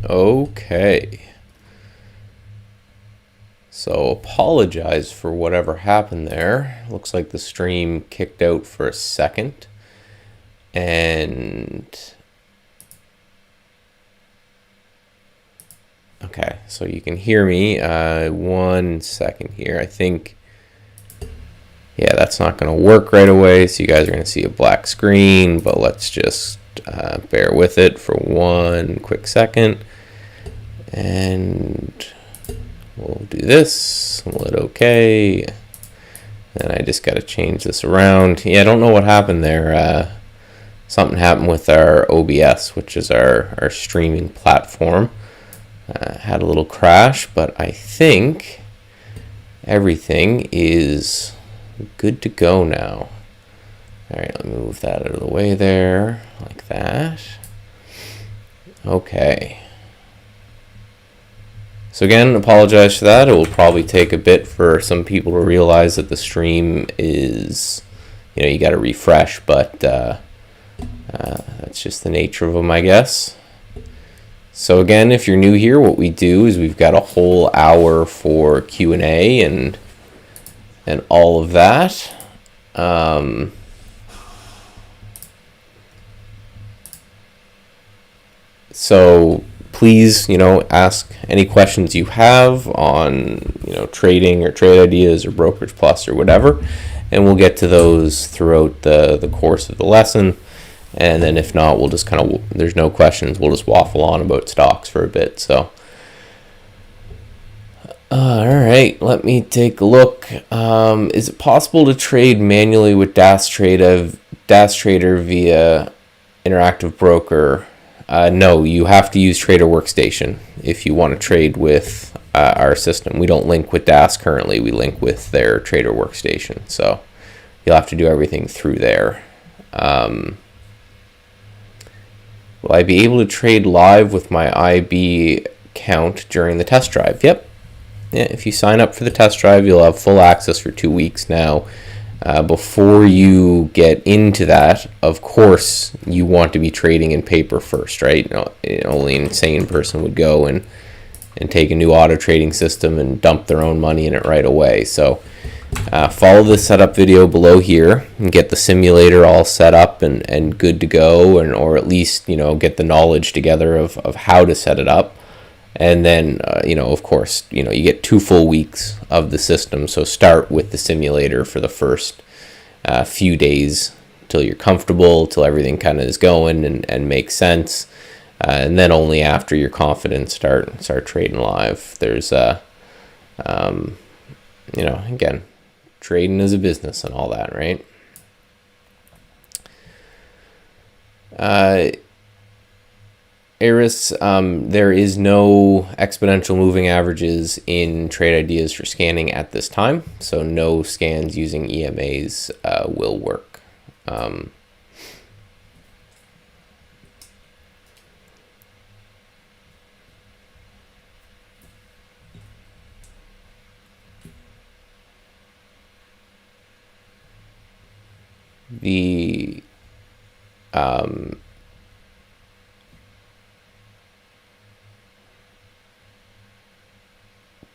Okay. So apologize for whatever happened there. Looks like the stream kicked out for a second. And okay, so you can hear me. 1 second here. I think, yeah, that's not going to work right away. So you guys are going to see a black screen, but let's just bear with it for 1 quick second. And we'll do this. We'll hit OK. And I just got to change this around. Yeah, I don't know what happened there. Something happened with our OBS, which is our streaming platform. Had a little crash, but I think everything is good to go now. All right, let me move that out of the way there, like that. Okay. So again, apologize for that. It will probably take a bit for some people to realize that the stream is, you got to refresh, but that's just the nature of them, I guess. So again, if you're new here, what we do is we've got a whole hour for Q&A and all of that. So please, ask any questions you have on, trading or trade ideas or Brokerage Plus or whatever, and we'll get to those throughout the course of the lesson. And then if not, we'll just there's no questions, we'll just waffle on about stocks for a bit. So, all right, let me take a look. Is it possible to trade manually with DAS Trader via Interactive Broker? No, you have to use Trader Workstation if you want to trade with our system. We don't link with DAS currently. We link with their Trader Workstation. So you'll have to do everything through there. Will I be able to trade live with my IB account during the test drive? Yep. Yeah, if you sign up for the test drive, you'll have full access for 2 weeks now. Before you get into that, of course, you want to be trading in paper first, right? Only an insane person would go and take a new auto trading system and dump their own money in it right away. So follow the setup video below here and get the simulator all set up and good to go, or at least get the knowledge together of how to set it up. And then of course you get 2 full weeks of the system, so start with the simulator for the first few days till you're comfortable, till everything kind of is going and makes sense, and then only after you're confident start trading live. There's again, trading is a business and all that, right? Eris, there is no exponential moving averages in trade ideas for scanning at this time, so no scans using EMAs will work.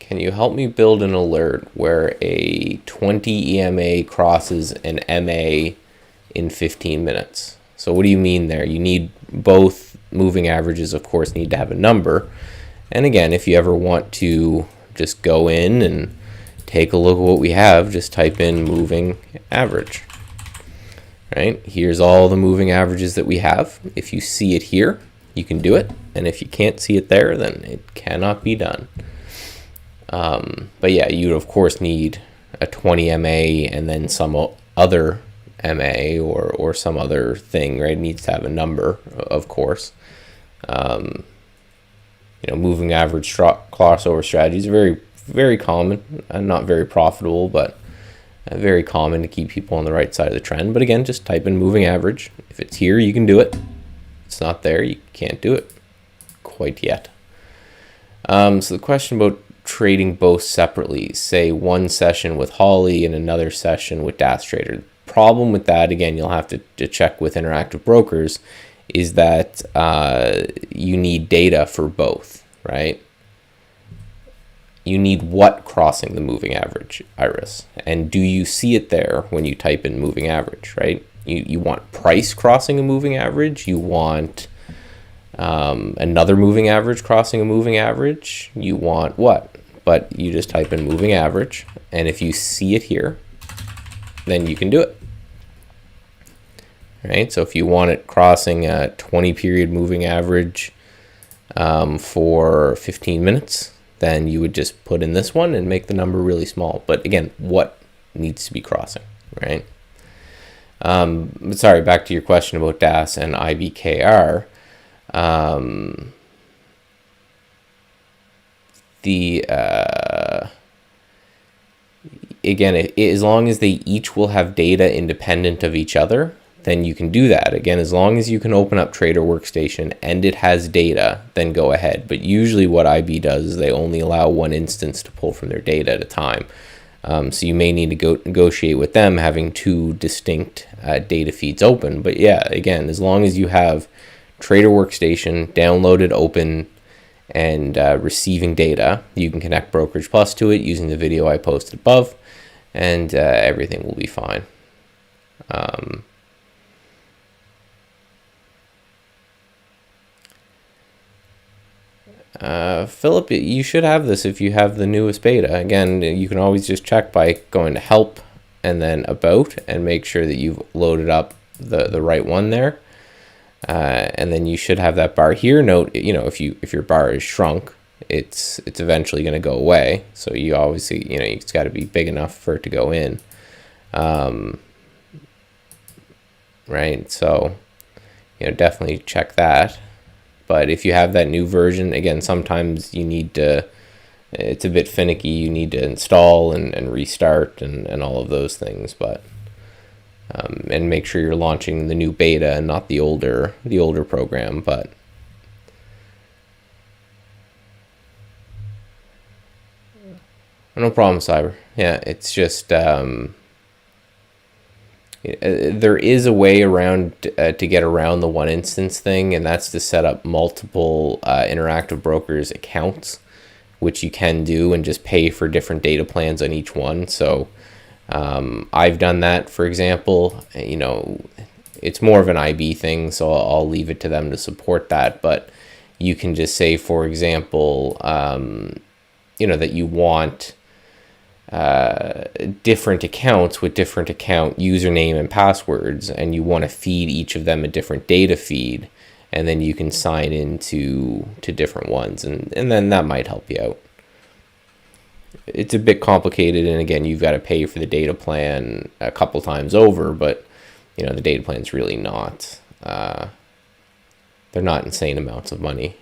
Can you help me build an alert where a 20 EMA crosses an MA in 15 minutes? So what do you mean there? You need both moving averages, of course, need to have a number. And again, if you ever want to just go in and take a look at what we have, just type in moving average. Right? Here's all the moving averages that we have. If you see it here, you can do it. And if you can't see it there, then it cannot be done. But yeah, you of course need a 20 MA and then some other MA or some other thing, right? It needs to have a number, of course. Moving average crossover strategies are very, very common and not very profitable, but very common to keep people on the right side of the trend. But again, just type in moving average. If it's here, you can do it. If it's not there, you can't do it quite yet. So the question about trading both separately, say one session with Holly and another session with DAS Trader. Problem with that, again, you'll have to check with Interactive Brokers, is that you need data for both, right? You need what crossing the moving average, Iris? And do you see it there when you type in moving average, right? You want price crossing a moving average. You want another moving average crossing a moving average. You want what? But you just type in moving average. And if you see it here, then you can do it. Right? So if you want it crossing a 20 period moving average for 15 minutes, then you would just put in this one and make the number really small. But again, what needs to be crossing, right? But sorry, back to your question about DAS and IBKR. Again, as long as they each will have data independent of each other, then you can do that. Again, as long as you can open up Trader Workstation and it has data, then go ahead. But usually what IB does is they only allow one instance to pull from their data at a time. So you may need to go negotiate with them having two distinct data feeds open. But yeah, again, as long as you have Trader Workstation downloaded, open, and receiving data, you can connect Brokerage Plus to it using the video I posted above, and everything will be fine. Philip, you should have this if you have the newest beta. Again, you can always just check by going to help and then about and make sure that you've loaded up the right one there. And then you should have that bar here. Note, if your bar is shrunk, it's eventually going to go away. So you obviously, it's got to be big enough for it to go in. Right. So, definitely check that. But if you have that new version, again, sometimes you need to, it's a bit finicky. You need to install and restart and all of those things. But and make sure you're launching the new beta and not the older program. But no problem, Cyber. Yeah, it's just there is a way around to get around the one instance thing, and that's to set up multiple Interactive Brokers accounts, which you can do and just pay for different data plans on each one. So I've done that, for example. It's more of an IB thing, so I'll leave it to them to support that. But you can just say, for example, that you want different accounts with different account username and passwords, and you want to feed each of them a different data feed, and then you can sign into different ones, and then that might help you out. It's a bit complicated, and again, you've got to pay for the data plan a couple times over, but the data plan's really not they're not insane amounts of money.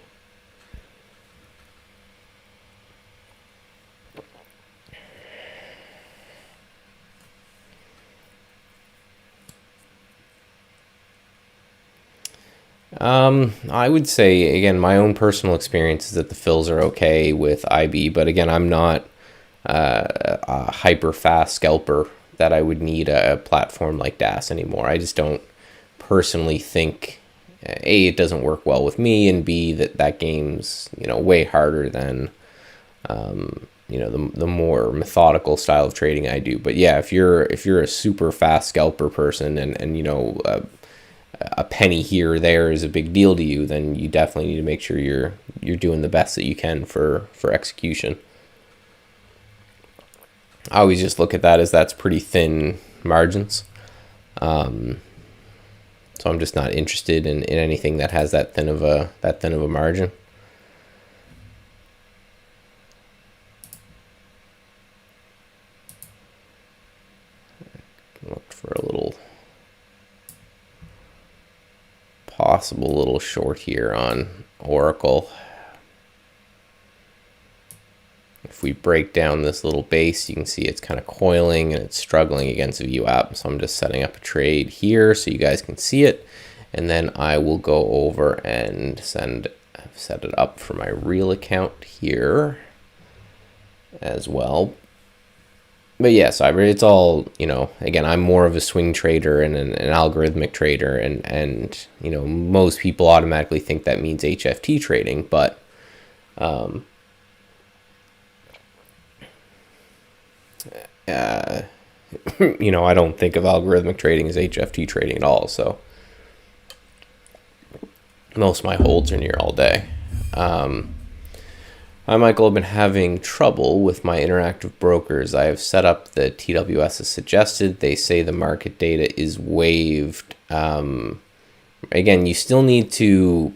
I would say, again, my own personal experience is that the fills are okay with IB, but again, I'm not a hyper fast scalper that I would need a platform like DAS anymore. I just don't personally think, A, it doesn't work well with me, and B, that game's, way harder than, the more methodical style of trading I do. But yeah, if you're a super fast scalper person and a penny here or there is a big deal to you, then you definitely need to make sure you're doing the best that you can for execution. I always just look at that as that's pretty thin margins. So I'm just not interested in anything that has that thin of a margin. Look for a little possible little short here on Oracle. If we break down this little base, you can see it's kind of coiling and it's struggling against a VWAP. So I'm just setting up a trade here so you guys can see it. And then I will go over and set it up for my real account here as well. But yeah, cyber, it's all, again, I'm more of a swing trader and an algorithmic trader, and most people automatically think that means HFT trading, but I don't think of algorithmic trading as HFT trading at all. So most of my holds are near all day. Hi, Michael. I've been having trouble with my interactive brokers. I have set up the TWS as suggested. They say the market data is waived. Again, you still need to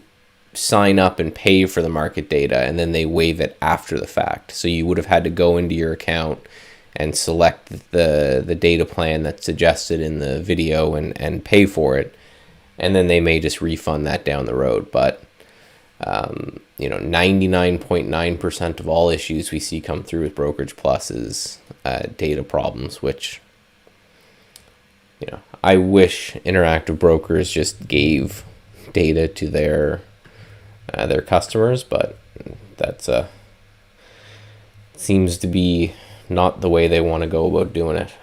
sign up and pay for the market data, and then they waive it after the fact. So you would have had to go into your account and select the data plan that's suggested in the video and pay for it, and then they may just refund that down the road. But 99.9% of all issues we see come through with Brokerage Plus is data problems, which I wish interactive brokers just gave data to their customers, but that's seems to be not the way they want to go about doing it.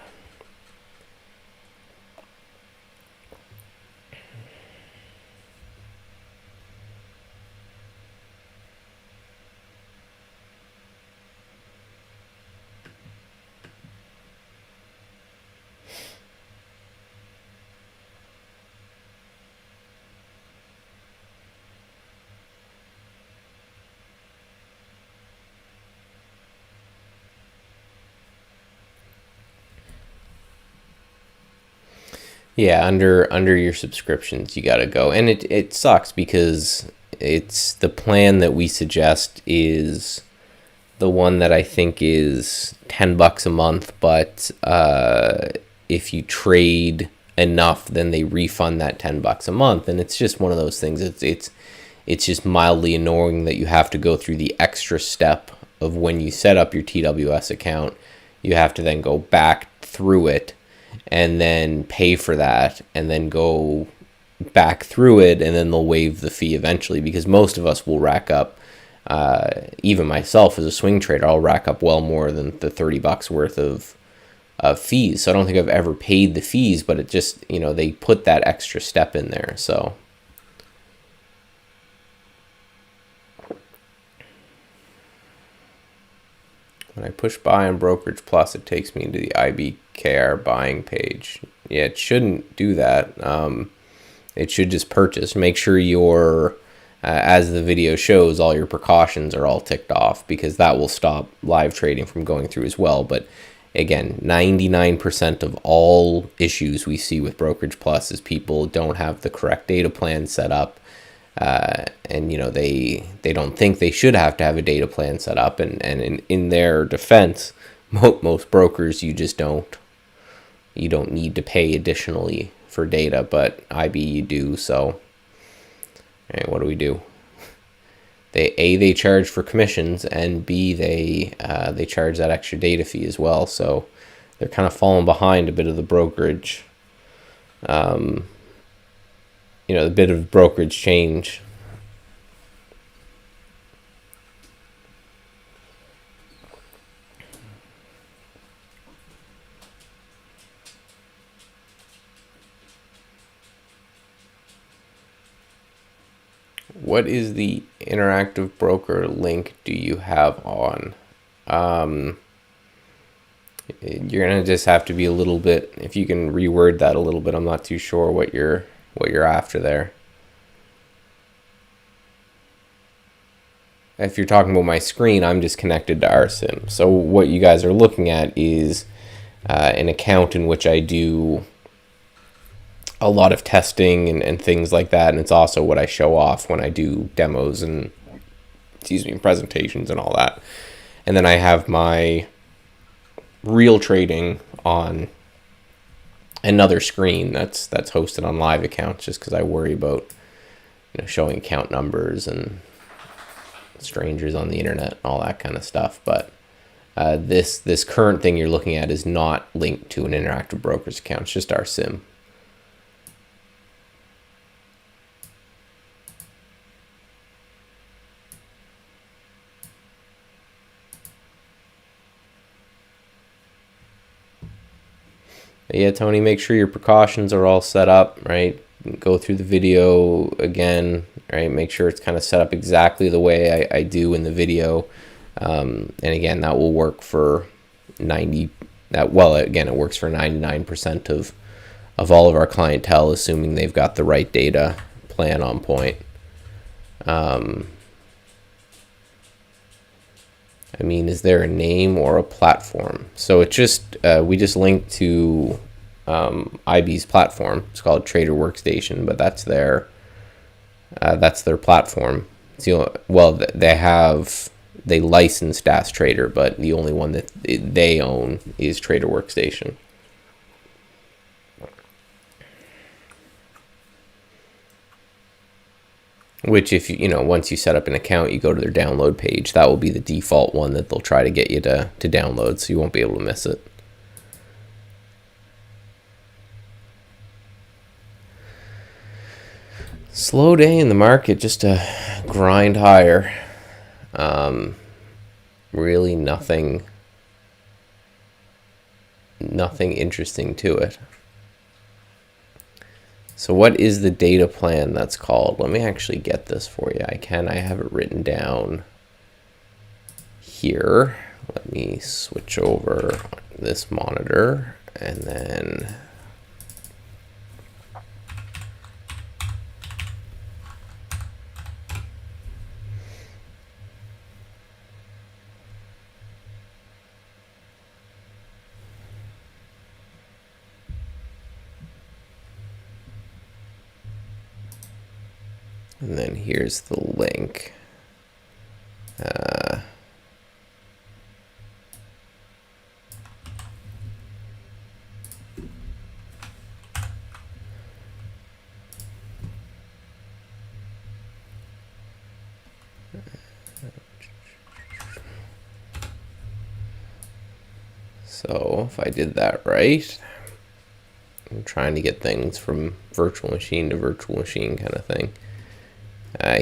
Yeah, under your subscriptions, you got to go. And it sucks because it's the plan that we suggest is the one that I think is $10 a month, but if you trade enough, then they refund that $10 a month, and it's just one of those things. It's just mildly annoying that you have to go through the extra step of when you set up your TWS account, you have to then go back through it and then pay for that and then go back through it, and then they'll waive the fee eventually, because most of us will rack up, even myself as a swing trader, I'll rack up well more than the $30 worth of fees. So I don't think I've ever paid the fees, but it just, they put that extra step in there. So when I push buy on Brokerage Plus, it takes me into the IBKR buying page. Yeah, it shouldn't do that. It should just purchase. Make sure your, as the video shows, all your precautions are all ticked off, because that will stop live trading from going through as well. But again, 99% of all issues we see with Brokerage Plus is people don't have the correct data plan set up. And they don't think they should have to have a data plan set up, and in their defense, most brokers, you don't need to pay additionally for data, but IB you do. So what do? They charge for commissions, and B, they charge that extra data fee as well. So they're kind of falling behind a bit of the brokerage, a bit of brokerage change. What is the interactive broker link do you have on? You're gonna just have to be a little bit, if you can reword that a little bit. I'm not too sure what you're after there. If you're talking about my screen, I'm just connected to RSIM. So what you guys are looking at is an account in which I do a lot of testing and things like that, and it's also what I show off when I do demos and presentations and all that. And then I have my real trading on another screen that's hosted on live accounts, just because I worry about showing account numbers and strangers on the internet and all that kind of stuff. But this current thing you're looking at is not linked to an interactive broker's account. It's just our sim. But yeah, Tony, make sure your precautions are all set up, right? Go through the video again, right? Make sure it's kind of set up exactly the way I do in the video. And again, that will work for 90, well, again, it works for 99% of all of our clientele, assuming they've got the right data plan on point. I mean, is there a name or a platform? So it just, we just linked to IB's platform. It's called Trader Workstation, but that's their platform. So, well, they license DAS Trader, but the only one that they own is Trader Workstation. Which, if you know, once you set up an account, you go to their download page. That will be the default one that they'll try to get you to download, so you won't be able to miss it. Slow day in the market, just a grind higher. Really nothing interesting to it. So what is the data plan that's called? Let me actually get this for you. I have it written down here. Let me switch over this monitor and then here's the link. So if I did that right, I'm trying to get things from virtual machine to virtual machine kind of thing.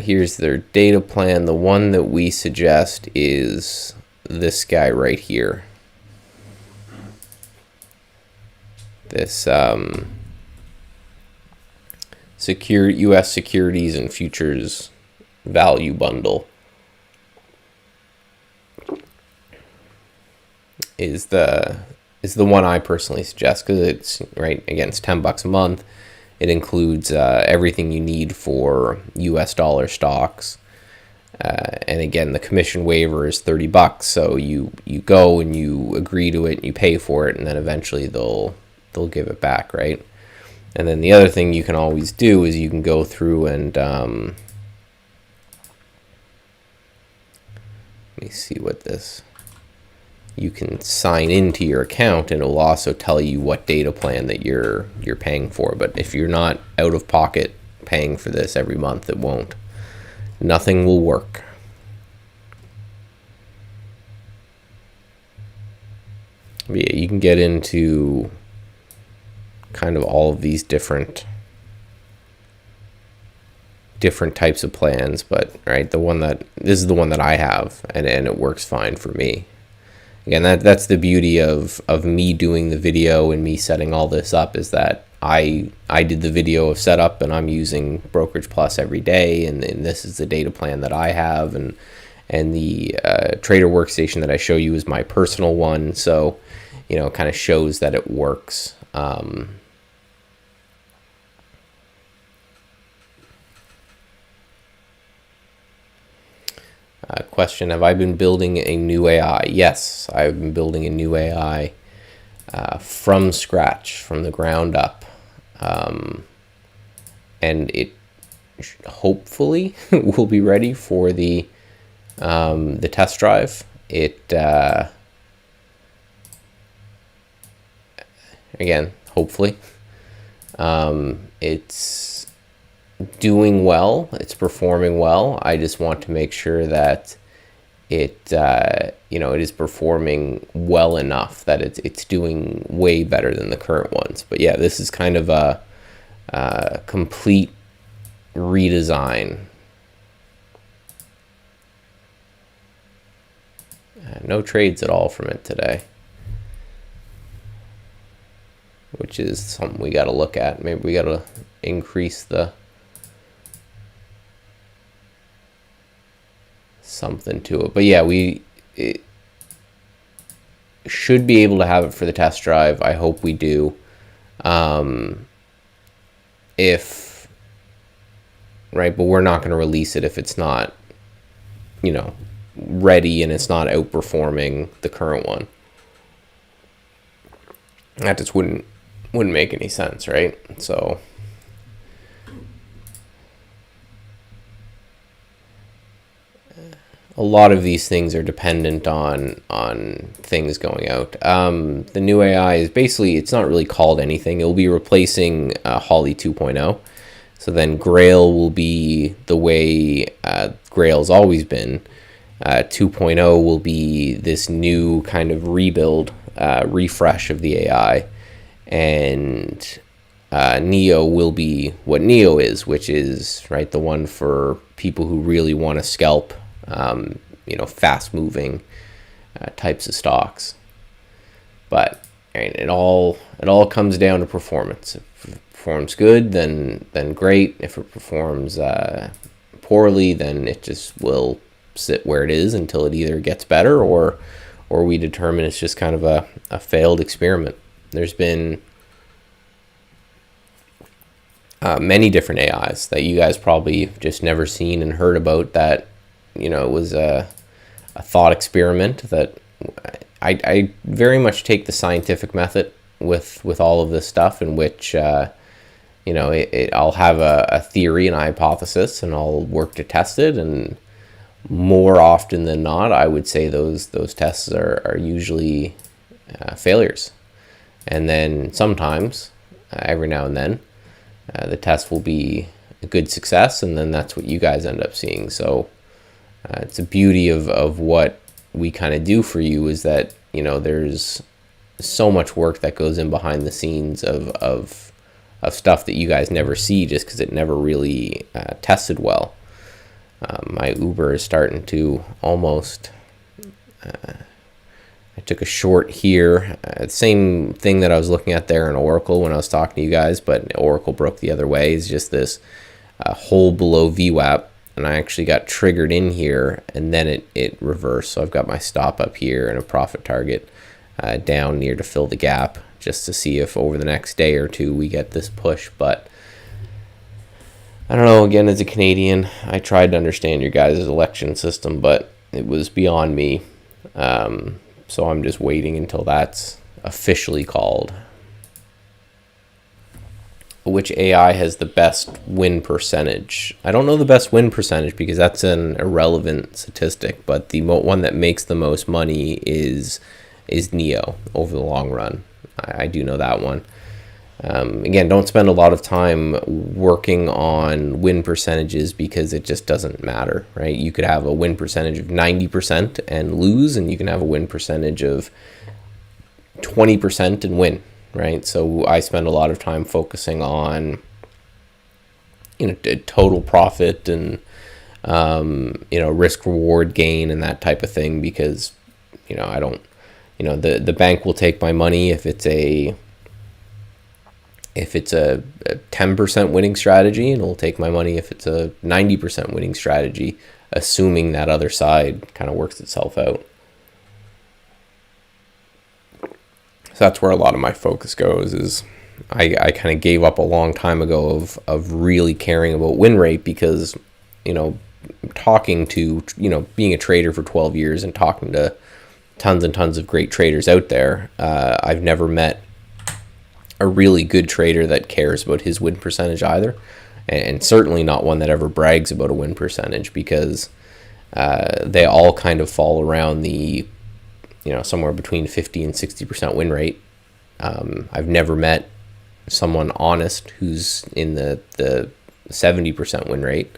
Here's their data plan. The one that we suggest is this guy right here. This secure U.S. securities and futures value bundle is the one I personally suggest, because it's right, again, it's $10 a month. It includes everything you need for U.S. dollar stocks, and again, the commission waiver is $30. So you go and you agree to it, and you pay for it, and then eventually they'll give it back, right? And then the other thing you can always do is you can go through and let me see what this. You can sign into your account, and it will also tell you what data plan that you're paying for. But if you're not out of pocket paying for this every month, it won't. Nothing will work. But yeah, you can get into kind of all of these different types of plans, but right, this is the one that I have, and it works fine for me. Again, that's the beauty of me doing the video and me setting all this up, is that I did the video of setup, and I'm using Brokerage Plus every day, and this is the data plan that I have, and the Trader Workstation that I show you is my personal one, so you know, it kind of shows that it works. Question, have I been building a new AI? Yes, I've been building a new AI from scratch, from the ground up. And it hopefully will be ready for the test drive. Again, hopefully. It's doing well, it's performing well. I just want to make sure that it is performing well enough that it's doing way better than the current ones. But yeah, this is kind of a complete redesign. No trades at all from it today. which is something we got to look at. Maybe we got to increase the something to it. But yeah, it should be able to have it for the test drive. I hope we do. Right, but we're not going to release it if it's not, ready and it's not outperforming the current one. That just wouldn't make any sense, right? So a lot of these things are dependent on things going out. The new AI is basically, it's not really called anything. It'll be replacing Holly 2.0. So then Grail will be the way Grail's always been. 2.0 will be this new kind of rebuild, refresh of the AI. And Neo will be what Neo is, which is, right, the one for people who really want to scalp, fast moving types of stocks. But it all comes down to performance. If it performs good, then great. If it performs poorly, then it just will sit where it is until it either gets better or we determine it's just kind of a failed experiment. There's been many different AIs that you guys probably just never seen and heard about that, it was a thought experiment that I very much take the scientific method with all of this stuff, in which, I'll have a theory and a hypothesis and I'll work to test it. And more often than not, I would say those tests are usually failures. And then sometimes, every now and then, the test will be a good success, and then that's what you guys end up seeing. So it's a beauty of what we kind of do for you, is that, there's so much work that goes in behind the scenes of stuff that you guys never see, just because it never really tested well. My Uber is starting to almost... I took a short here. Same thing that I was looking at there in Oracle when I was talking to you guys, but Oracle broke the other way. It's just this hole below VWAP, and I actually got triggered in here, and then it reversed. So I've got my stop up here and a profit target down near to fill the gap, just to see if over the next day or two we get this push. But I don't know, again, as a Canadian, I tried to understand your guys' election system, but it was beyond me. So I'm just waiting until that's officially called. Which AI has the best win percentage? I don't know the best win percentage because that's an irrelevant statistic, but the one that makes the most money is Neo over the long run. I do know that one. Again, don't spend a lot of time working on win percentages because it just doesn't matter, right? You could have a win percentage of 90% and lose, and you can have a win percentage of 20% and win, right? So I spend a lot of time focusing on, total profit and, risk reward gain and that type of thing, because, I don't, the bank will take my money if it's a 10% winning strategy, and it'll take my money if it's a 90% winning strategy, assuming that other side kind of works itself out. So that's where a lot of my focus goes. Is I kind of gave up a long time ago of really caring about win rate, because, talking to, being a trader for 12 years and talking to tons and tons of great traders out there, I've never met a really good trader that cares about his win percentage either, and certainly not one that ever brags about a win percentage, because they all kind of fall around the somewhere between 50 and 60% win rate. I've never met someone honest who's in the 70% win rate,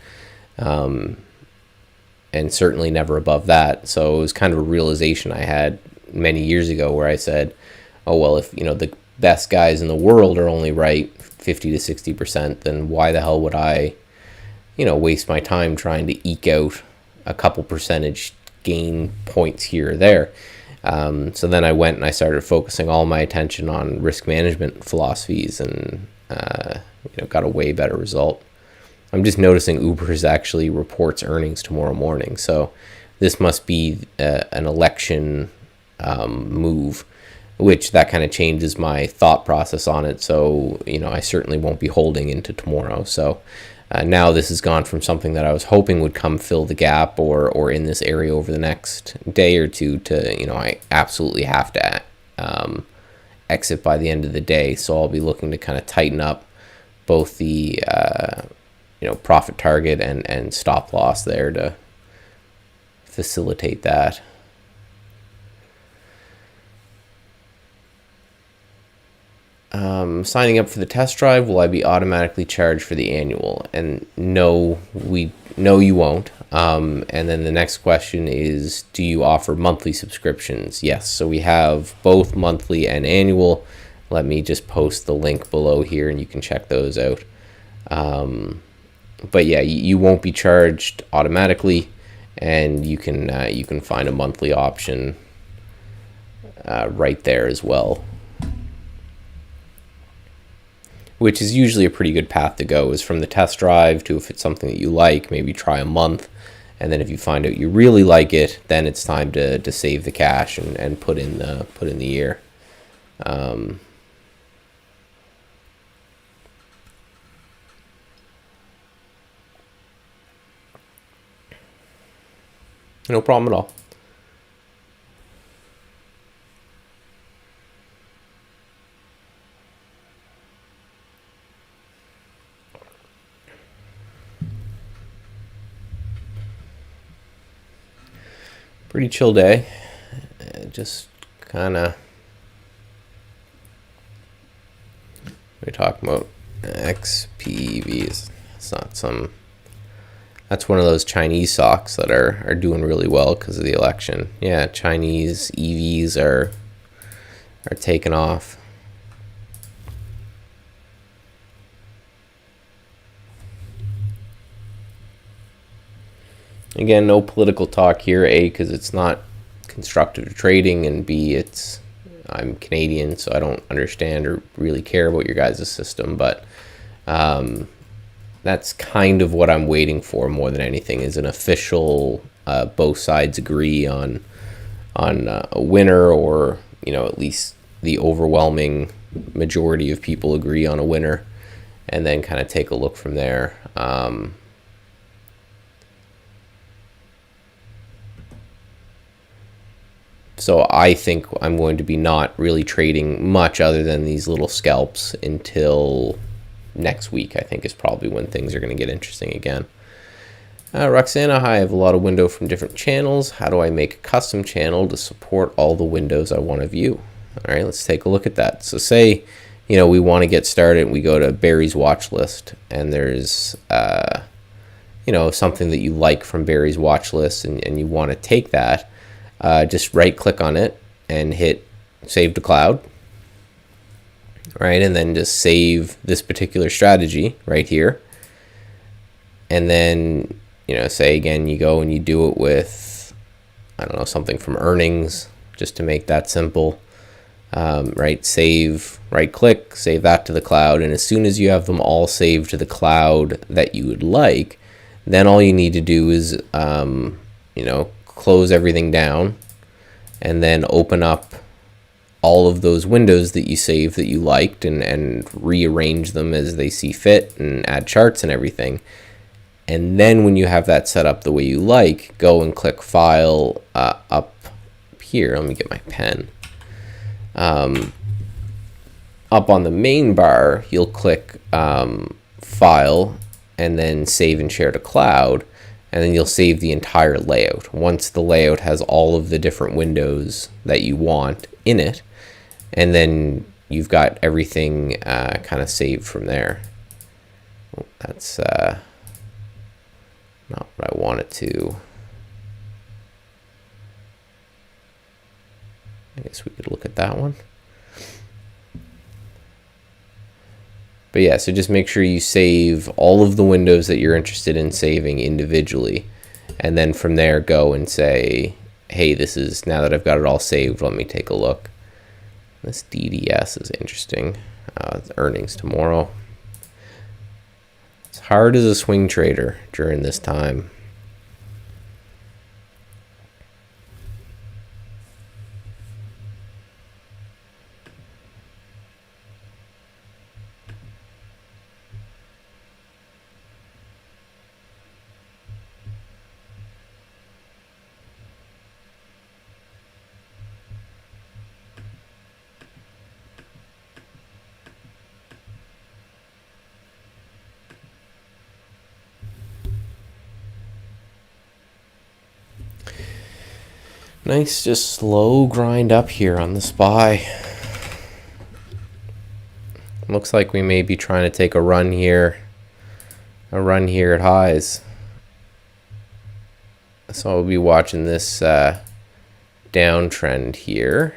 and certainly never above that. So it was kind of a realization I had many years ago, where I said, oh well, if the best guys in the world are only right 50 to 60%, then why the hell would I, waste my time trying to eke out a couple percentage gain points here or there? So then I went and I started focusing all my attention on risk management philosophies, and got a way better result. I'm just noticing Uber's actually reports earnings tomorrow morning, so this must be an election move, which that kind of changes my thought process on it. So I certainly won't be holding into tomorrow. So now this has gone from something that I was hoping would come fill the gap or in this area over the next day or two to I absolutely have to exit by the end of the day. So I'll be looking to kind of tighten up both the profit target and stop loss there to facilitate that. Signing up for the test drive, will I be automatically charged for the annual? And no, you won't. And then the next question is, do you offer monthly subscriptions? Yes, so we have both monthly and annual. Let me just post the link below here and you can check those out. But yeah, you won't be charged automatically, and you can find a monthly option right there as well, which is usually a pretty good path to go, is from the test drive to, if it's something that you like, maybe try a month, and then if you find out you really like it, then it's time to save the cash and put in the year. No problem at all. Pretty chill day. Just kind of, we're talking about XPVs. It's not some. That's one of those Chinese stocks that are doing really well because of the election. Yeah, Chinese EVs are taking off. Again, no political talk here, A, because it's not constructive trading, and B, I'm Canadian, so I don't understand or really care about your guys' system, but that's kind of what I'm waiting for more than anything, is an official both sides agree on a winner, or at least the overwhelming majority of people agree on a winner, and then kind of take a look from there. So I think I'm going to be not really trading much other than these little scalps until next week. I think is probably when things are going to get interesting again. Roxana, hi, I have a lot of window from different channels. How do I make a custom channel to support all the windows I want to view? All right, let's take a look at that. So say, we want to get started and we go to Barry's watch list, and there's, something that you like from Barry's watch list, and you want to take that. Just right click on it and hit save to cloud, right? And then just save this particular strategy right here. And then, say again, you go and you do it with, I don't know, something from earnings, just to make that simple, right? Save, right click, save that to the cloud. And as soon as you have them all saved to the cloud that you would like, then all you need to do is, close everything down, and then open up all of those windows that you saved that you liked, and rearrange them as they see fit, and add charts and everything. And then when you have that set up the way you like, go and click File up here. Let me get my pen. Up on the main bar, you'll click File, and then Save and Share to Cloud. And then you'll save the entire layout. Once the layout has all of the different windows that you want in it, and then you've got everything kind of saved from there. Oh, that's not what I want it to. I guess we could look at that one. But yeah, so just make sure you save all of the windows that you're interested in saving individually. And then from there, go and say, hey, this is, now that I've got it all saved, let me take a look. This DDS is interesting. Earnings tomorrow. It's hard as a swing trader during this time. Nice, just slow grind up here on the SPY. Looks like we may be trying to take a run here at highs. So I'll be watching this downtrend here.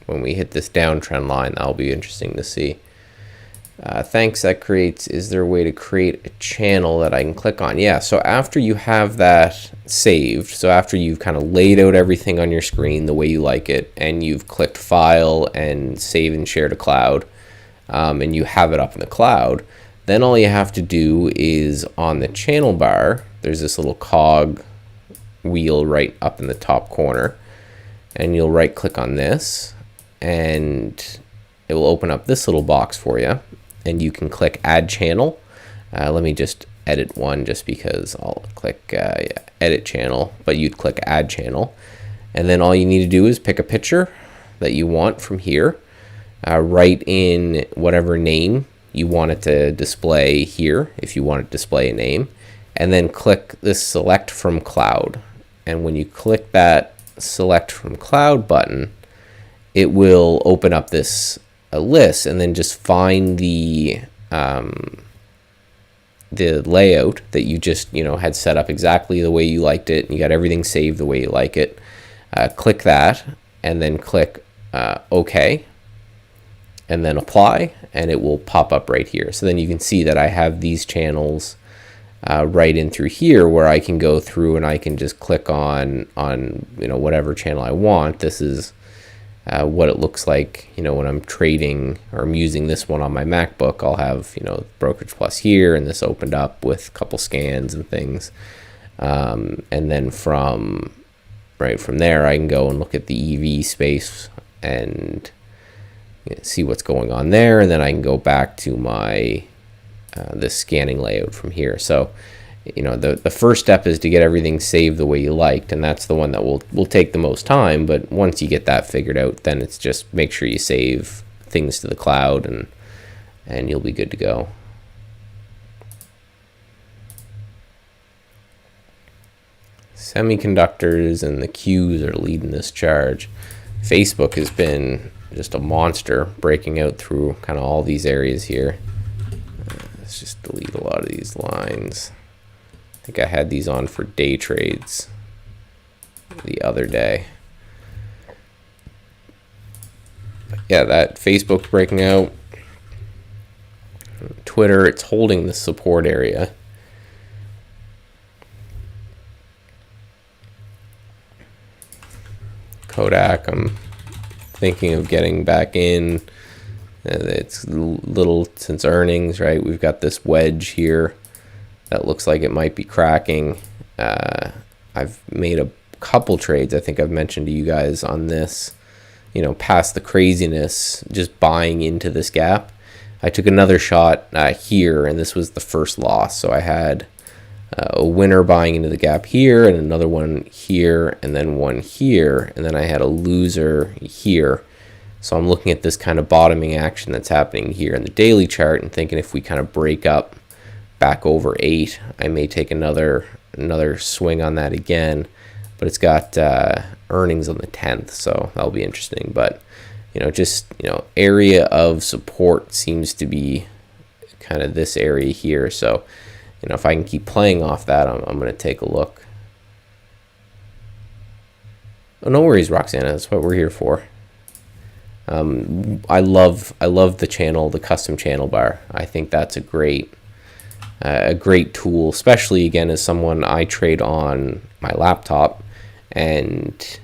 When we hit this downtrend line, that'll be interesting to see. Thanks, that creates, is there a way to create a channel that I can click on? Yeah, so after you have that saved, so after you've kind of laid out everything on your screen the way you like it, and you've clicked file and save and share to cloud, and you have it up in the cloud, then all you have to do is on the channel bar, there's this little cog wheel right up in the top corner, and you'll right click on this, and it will open up this little box for you. And you can click add channel. Let me just edit one just because I'll click edit channel, but you'd click add channel. And then all you need to do is pick a picture that you want from here, write in whatever name you want it to display here, if you want it to display a name, and then click this select from cloud. And when you click that select from cloud button, it will open up this a list, and then just find the layout that you just had set up exactly the way you liked it, and you got everything saved the way you like it. Click that, and then click OK, and then apply, and it will pop up right here. So then you can see that I have these channels right in through here, where I can go through and I can just click on whatever channel I want. This is what it looks like, when I'm trading, or I'm using this one on my MacBook. I'll have, Brokerage Plus here, and this opened up with a couple scans and things. And then from there, I can go and look at the EV space and see what's going on there. And then I can go back to my, this scanning layout from here. So, the first step is to get everything saved the way you liked, and that's the one that will take the most time. But once you get that figured out, then it's just make sure you save things to the cloud, and you'll be good to go. Semiconductors and the Qs are leading this charge. Facebook has been just a monster, breaking out through kind of all these areas here. Let's just delete a lot of these lines. I think I had these on for day trades the other day. But yeah, that Facebook's breaking out. Twitter, it's holding the support area. Kodak, I'm thinking of getting back in. It's little since earnings, right? We've got this wedge here that looks like it might be cracking. I've made a couple trades, I think I've mentioned to you guys on this, past the craziness, just buying into this gap. I took another shot here, and this was the first loss. So I had a winner buying into the gap here, and another one here, and then one here, and then I had a loser here. So I'm looking at this kind of bottoming action that's happening here in the daily chart, and thinking if we kind of break up back over 8, I may take another swing on that again. But it's got earnings on the 10th, so that'll be interesting. But area of support seems to be kind of this area here. So if I can keep playing off that, I'm going to take a look. Oh, no worries, Roxana. That's what we're here for. I love the channel, the custom channel bar. I think that's a great a great tool, especially again as someone, I trade on my laptop. And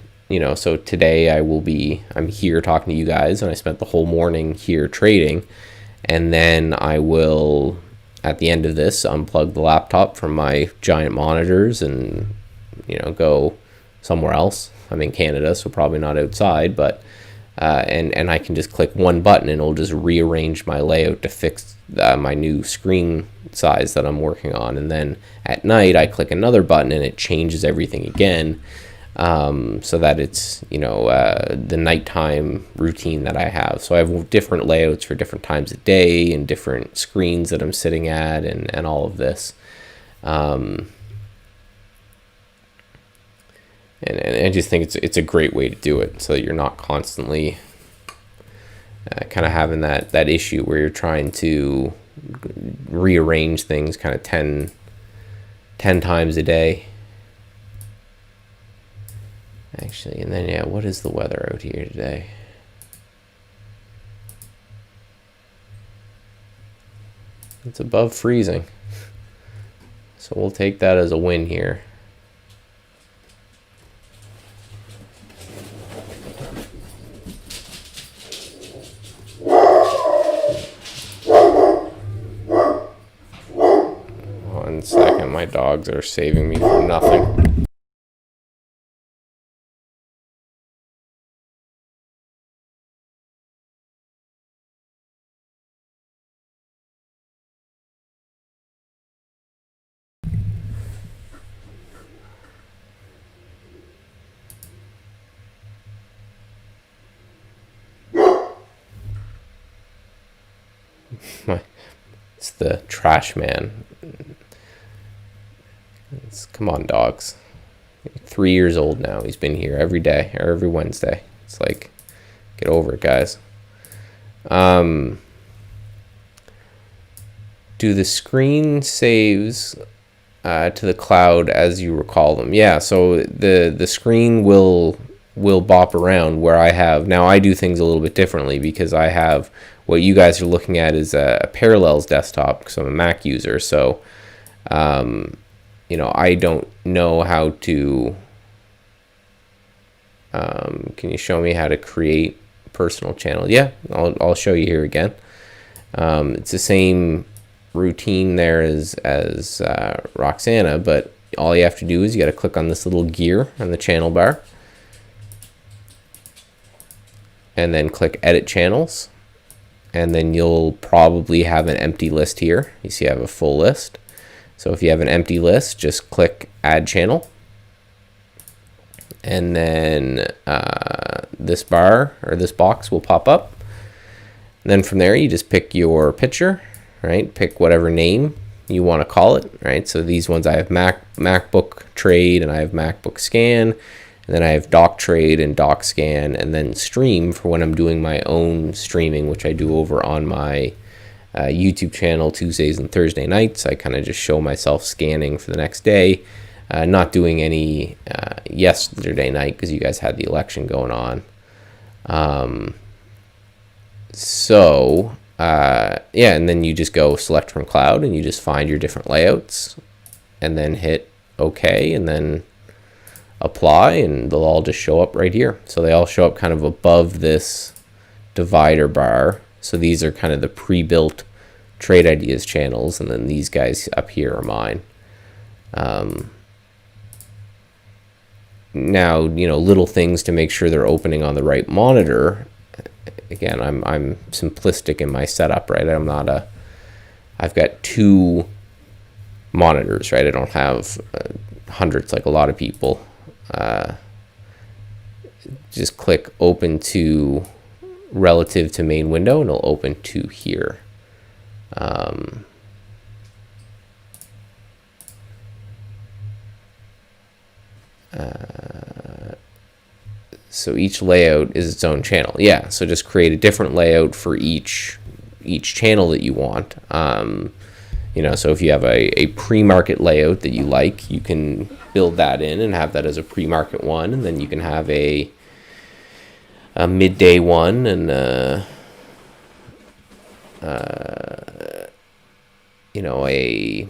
so today I'm here talking to you guys, and I spent the whole morning here trading, and then I will, at the end of this, unplug the laptop from my giant monitors and go somewhere else. I'm in Canada, so probably not outside, but and I can just click one button and it'll just rearrange my layout to fix my new screen size that I'm working on. And then at night I click another button and it changes everything again, so that it's the nighttime routine that I have. So I have different layouts for different times of day and different screens that I'm sitting at, and all of this. And I just think it's a great way to do it, so that you're not constantly kind of having that issue where you're trying to rearrange things kind of 10 times a day. Actually, and then yeah, what is the weather out here today? It's above freezing, so we'll take that as a win here. One second, my dogs are saving me from nothing. It's the trash man. Come on, dogs. 3 years old now. He's been here every day or every Wednesday. It's like, get over it, guys. Do the screen saves to the cloud as you recall them? Yeah, so the screen will bop around where I have. Now I do things a little bit differently because I have what you guys are looking at is a Parallels desktop because I'm a Mac user. So I don't know how to. Can you show me how to create a personal channel? Yeah, I'll show you here again. It's the same routine there as Roxana, but all you have to do is you got to click on this little gear on the channel bar, and then click Edit Channels, and then you'll probably have an empty list here. You see I have a full list. So if you have an empty list, just click Add Channel, and then this bar or this box will pop up. And then from there, you just pick your picture, right? Pick whatever name you want to call it, right? So these ones I have MacBook Trade, and I have MacBook Scan, and then I have Doc Trade and Doc Scan, and then Stream for when I'm doing my own streaming, which I do over on my YouTube channel Tuesdays and Thursday nights. I kind of just show myself scanning for the next day. Not doing any yesterday night because you guys had the election going on. Yeah, and then you just go select from cloud and you just find your different layouts and then hit OK and then apply, and they'll all just show up right here. So they all show up kind of above this divider bar. So these are kind of the pre-built Trade Ideas channels, and then these guys up here are mine. Now, little things to make sure they're opening on the right monitor. Again, I'm simplistic in my setup, right? I've got 2 monitors, right? I don't have hundreds like a lot of people. Just click Open to relative to main window, and it'll open to here. So each layout is its own channel. Yeah, so just create a different layout for each channel that you want. So if you have a pre-market layout that you like, you can build that in and have that as a pre-market one, and then you can have a midday one and you know, a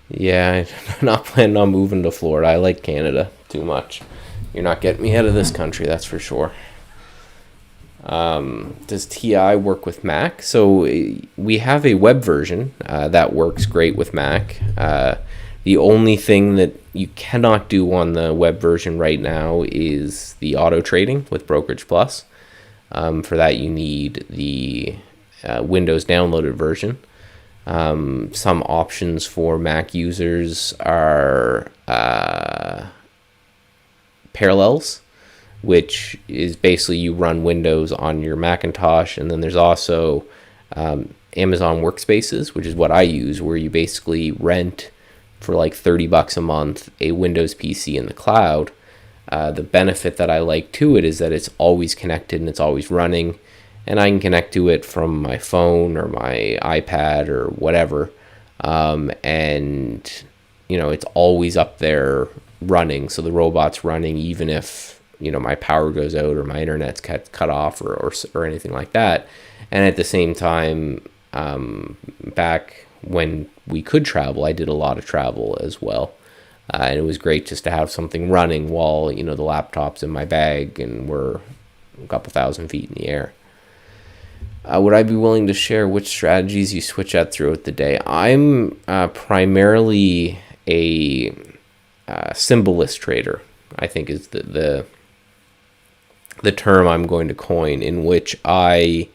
yeah, I'm not planning on moving to Florida. I like Canada too much. You're not getting me out of this country, that's for sure. Does TI work with Mac? So we have a web version that works great with Mac. The only thing that you cannot do on the web version right now is the auto trading with Brokerage Plus. For that, you need the Windows downloaded version. Some options for Mac users are Parallels, which is basically you run Windows on your Macintosh, and then there's also Amazon Workspaces, which is what I use, where you basically rent for like $30 a month a Windows PC in the cloud. The benefit that I like to it is that it's always connected and it's always running, and I can connect to it from my phone or my iPad or whatever, and you know it's always up there running. So the robot's running even if my power goes out or my internet's cut off or anything like that. And at the same time, back when we could travel, I did a lot of travel as well. And it was great just to have something running while, the laptop's in my bag and we're a couple thousand feet in the air. Would I be willing to share which strategies you switch at throughout the day? I'm primarily a symbolist trader, I think is the term I'm going to coin, in which I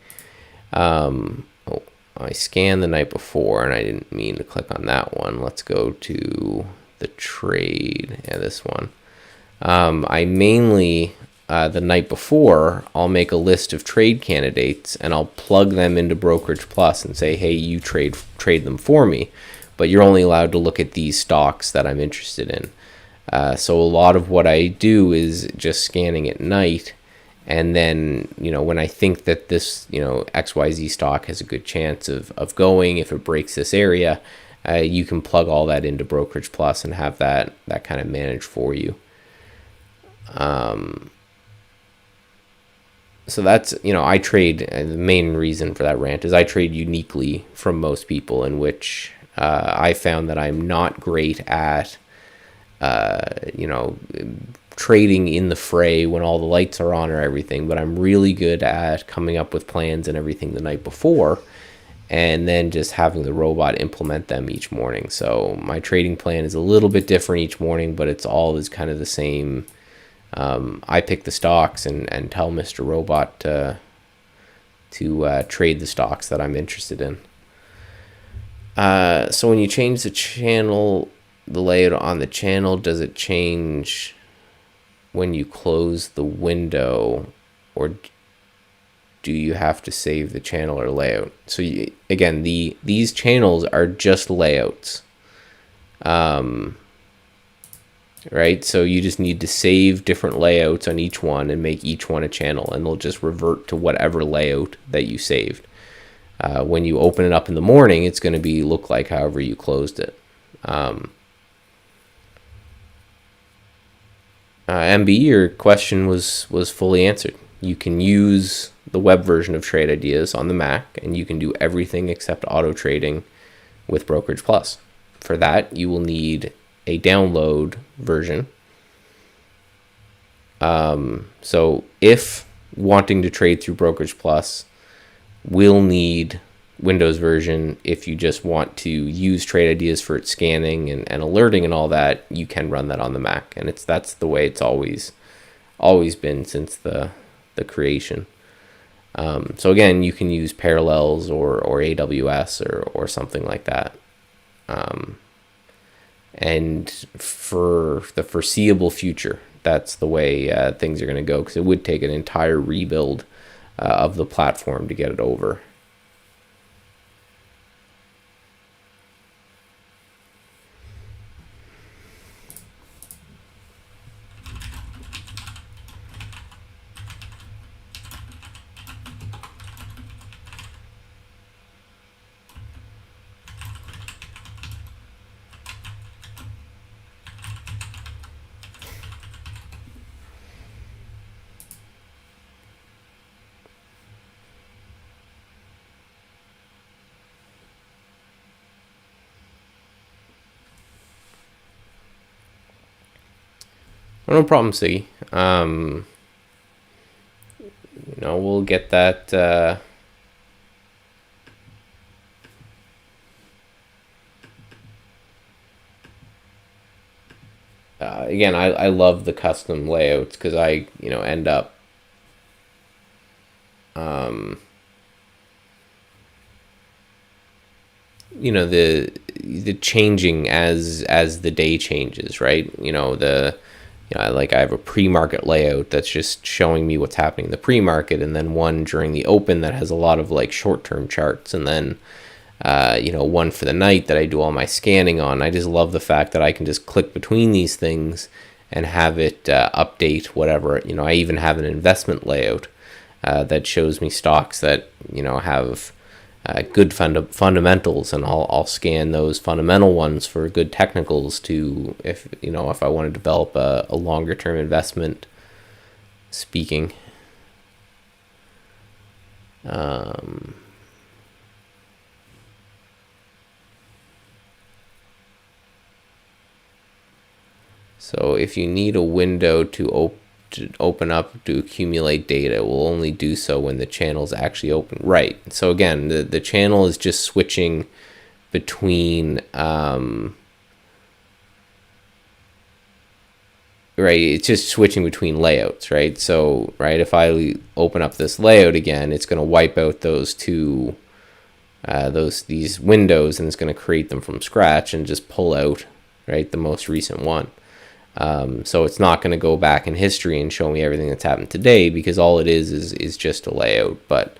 scanned the night before, and I didn't mean to click on that one. Let's go to the trade, this one. I mainly, the night before, I'll make a list of trade candidates, and I'll plug them into Brokerage Plus and say, hey, you trade them for me, but you're only allowed to look at these stocks that I'm interested in. So a lot of what I do is just scanning at night, and then, when I think that this, XYZ stock has a good chance of going, if it breaks this area, you can plug all that into Brokerage Plus and have that kind of managed for you. So that's, I trade, the main reason for that rant is I trade uniquely from most people, in which I found that I'm not great at, trading in the fray when all the lights are on or everything, but I'm really good at coming up with plans and everything the night before, and then just having the robot implement them each morning. So my trading plan is a little bit different each morning, but it's all is kind of the same. I pick the stocks and tell Mr. Robot to trade the stocks that I'm interested in. So when you change the layout on the channel, does it change when you close the window, or do you have to save the channel or layout? So again, these channels are just layouts, right? So you just need to save different layouts on each one and make each one a channel, and they'll just revert to whatever layout that you saved. When you open it up in the morning, it's going to look like however you closed it. MB, your question was fully answered. You can use the web version of Trade Ideas on the Mac, and you can do everything except auto trading with Brokerage Plus. For that, you will need a download version. So if wanting to trade through Brokerage Plus, we'll need Windows version. If you just want to use Trade Ideas for its scanning and alerting and all that, you can run that on the Mac, and that's the way it's always been since the creation. So again, you can use Parallels or AWS or something like that. And for the foreseeable future, that's the way things are going to go, because it would take an entire rebuild of the platform to get it over. Well, no problem, Siggy. We'll get that. Again, I love the custom layouts because I end up the changing as the day changes, right? I have a pre-market layout that's just showing me what's happening in the pre-market, and then one during the open that has a lot of like short-term charts, and then one for the night that I do all my scanning on. I just love the fact that I can just click between these things and have it update whatever. I even have an investment layout that shows me stocks that have good fundamentals, and I'll scan those fundamental ones for good technicals to if I want to develop a longer term investment. Speaking. So if you need a window to open up to accumulate data, it will only do so when the channel is actually open. Right. So again, the channel is just switching between right. It's just switching between layouts, right? So right, if I open up this layout again, it's going to wipe out those two these windows, and it's going to create them from scratch and just pull out right the most recent one. So it's not going to go back in history and show me everything that's happened today, because all it is just a layout. But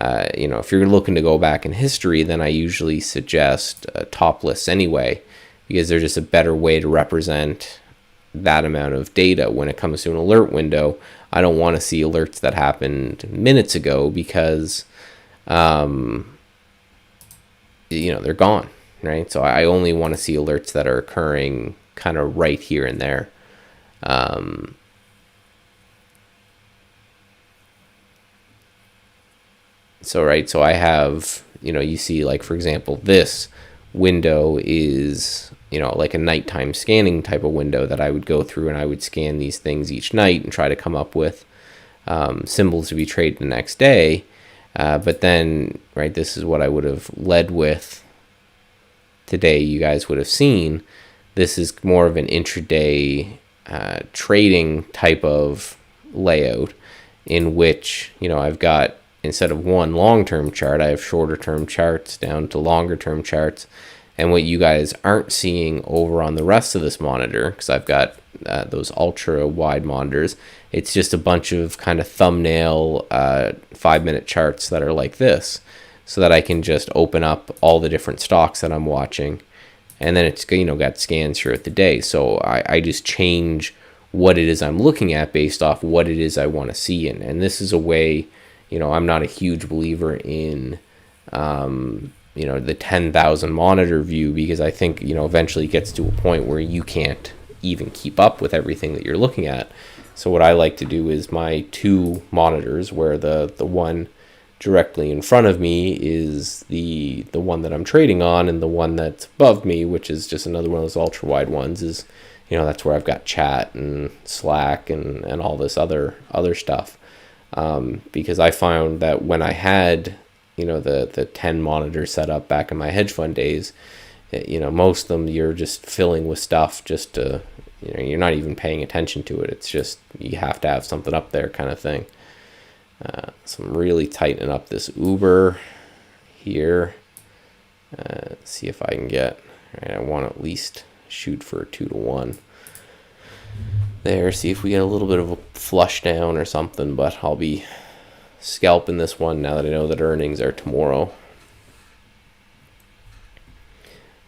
if you're looking to go back in history, then I usually suggest top lists anyway, because they're just a better way to represent that amount of data. When it comes to an alert window, I don't want to see alerts that happened minutes ago, because they're gone, right? So I only want to see alerts that are occurring kind of right here and there. So I have, you see, like, for example, this window is, like a nighttime scanning type of window that I would go through, and I would scan these things each night and try to come up with symbols to be traded the next day. But then, right, this is what I would have led with today. You guys would have seen this is more of an intraday trading type of layout, in which I've got, instead of one long-term chart, I have shorter-term charts down to longer-term charts. And what you guys aren't seeing over on the rest of this monitor, because I've got those ultra-wide monitors, it's just a bunch of kind of thumbnail 5-minute charts that are like this, so that I can just open up all the different stocks that I'm watching, and then it's got scans throughout the day. So I just change what it is I'm looking at based off what it is I want to see. And this is a way, I'm not a huge believer in the 10,000 monitor view, because I think eventually it gets to a point where you can't even keep up with everything that you're looking at. So what I like to do is my two monitors, where the one directly in front of me is the one that I'm trading on, and the one that's above me, which is just another one of those ultra wide ones, is that's where I've got chat and Slack and all this other stuff, because I found that when I had the 10 monitors set up back in my hedge fund days, most of them you're just filling with stuff just to you're not even paying attention to it. It's just you have to have something up there kind of thing. So I'm really tightening up this Uber here. See if I can get, right, I want to at least shoot for a 2-to-1 there. See if we get a little bit of a flush down or something, but I'll be scalping this one now that I know that earnings are tomorrow.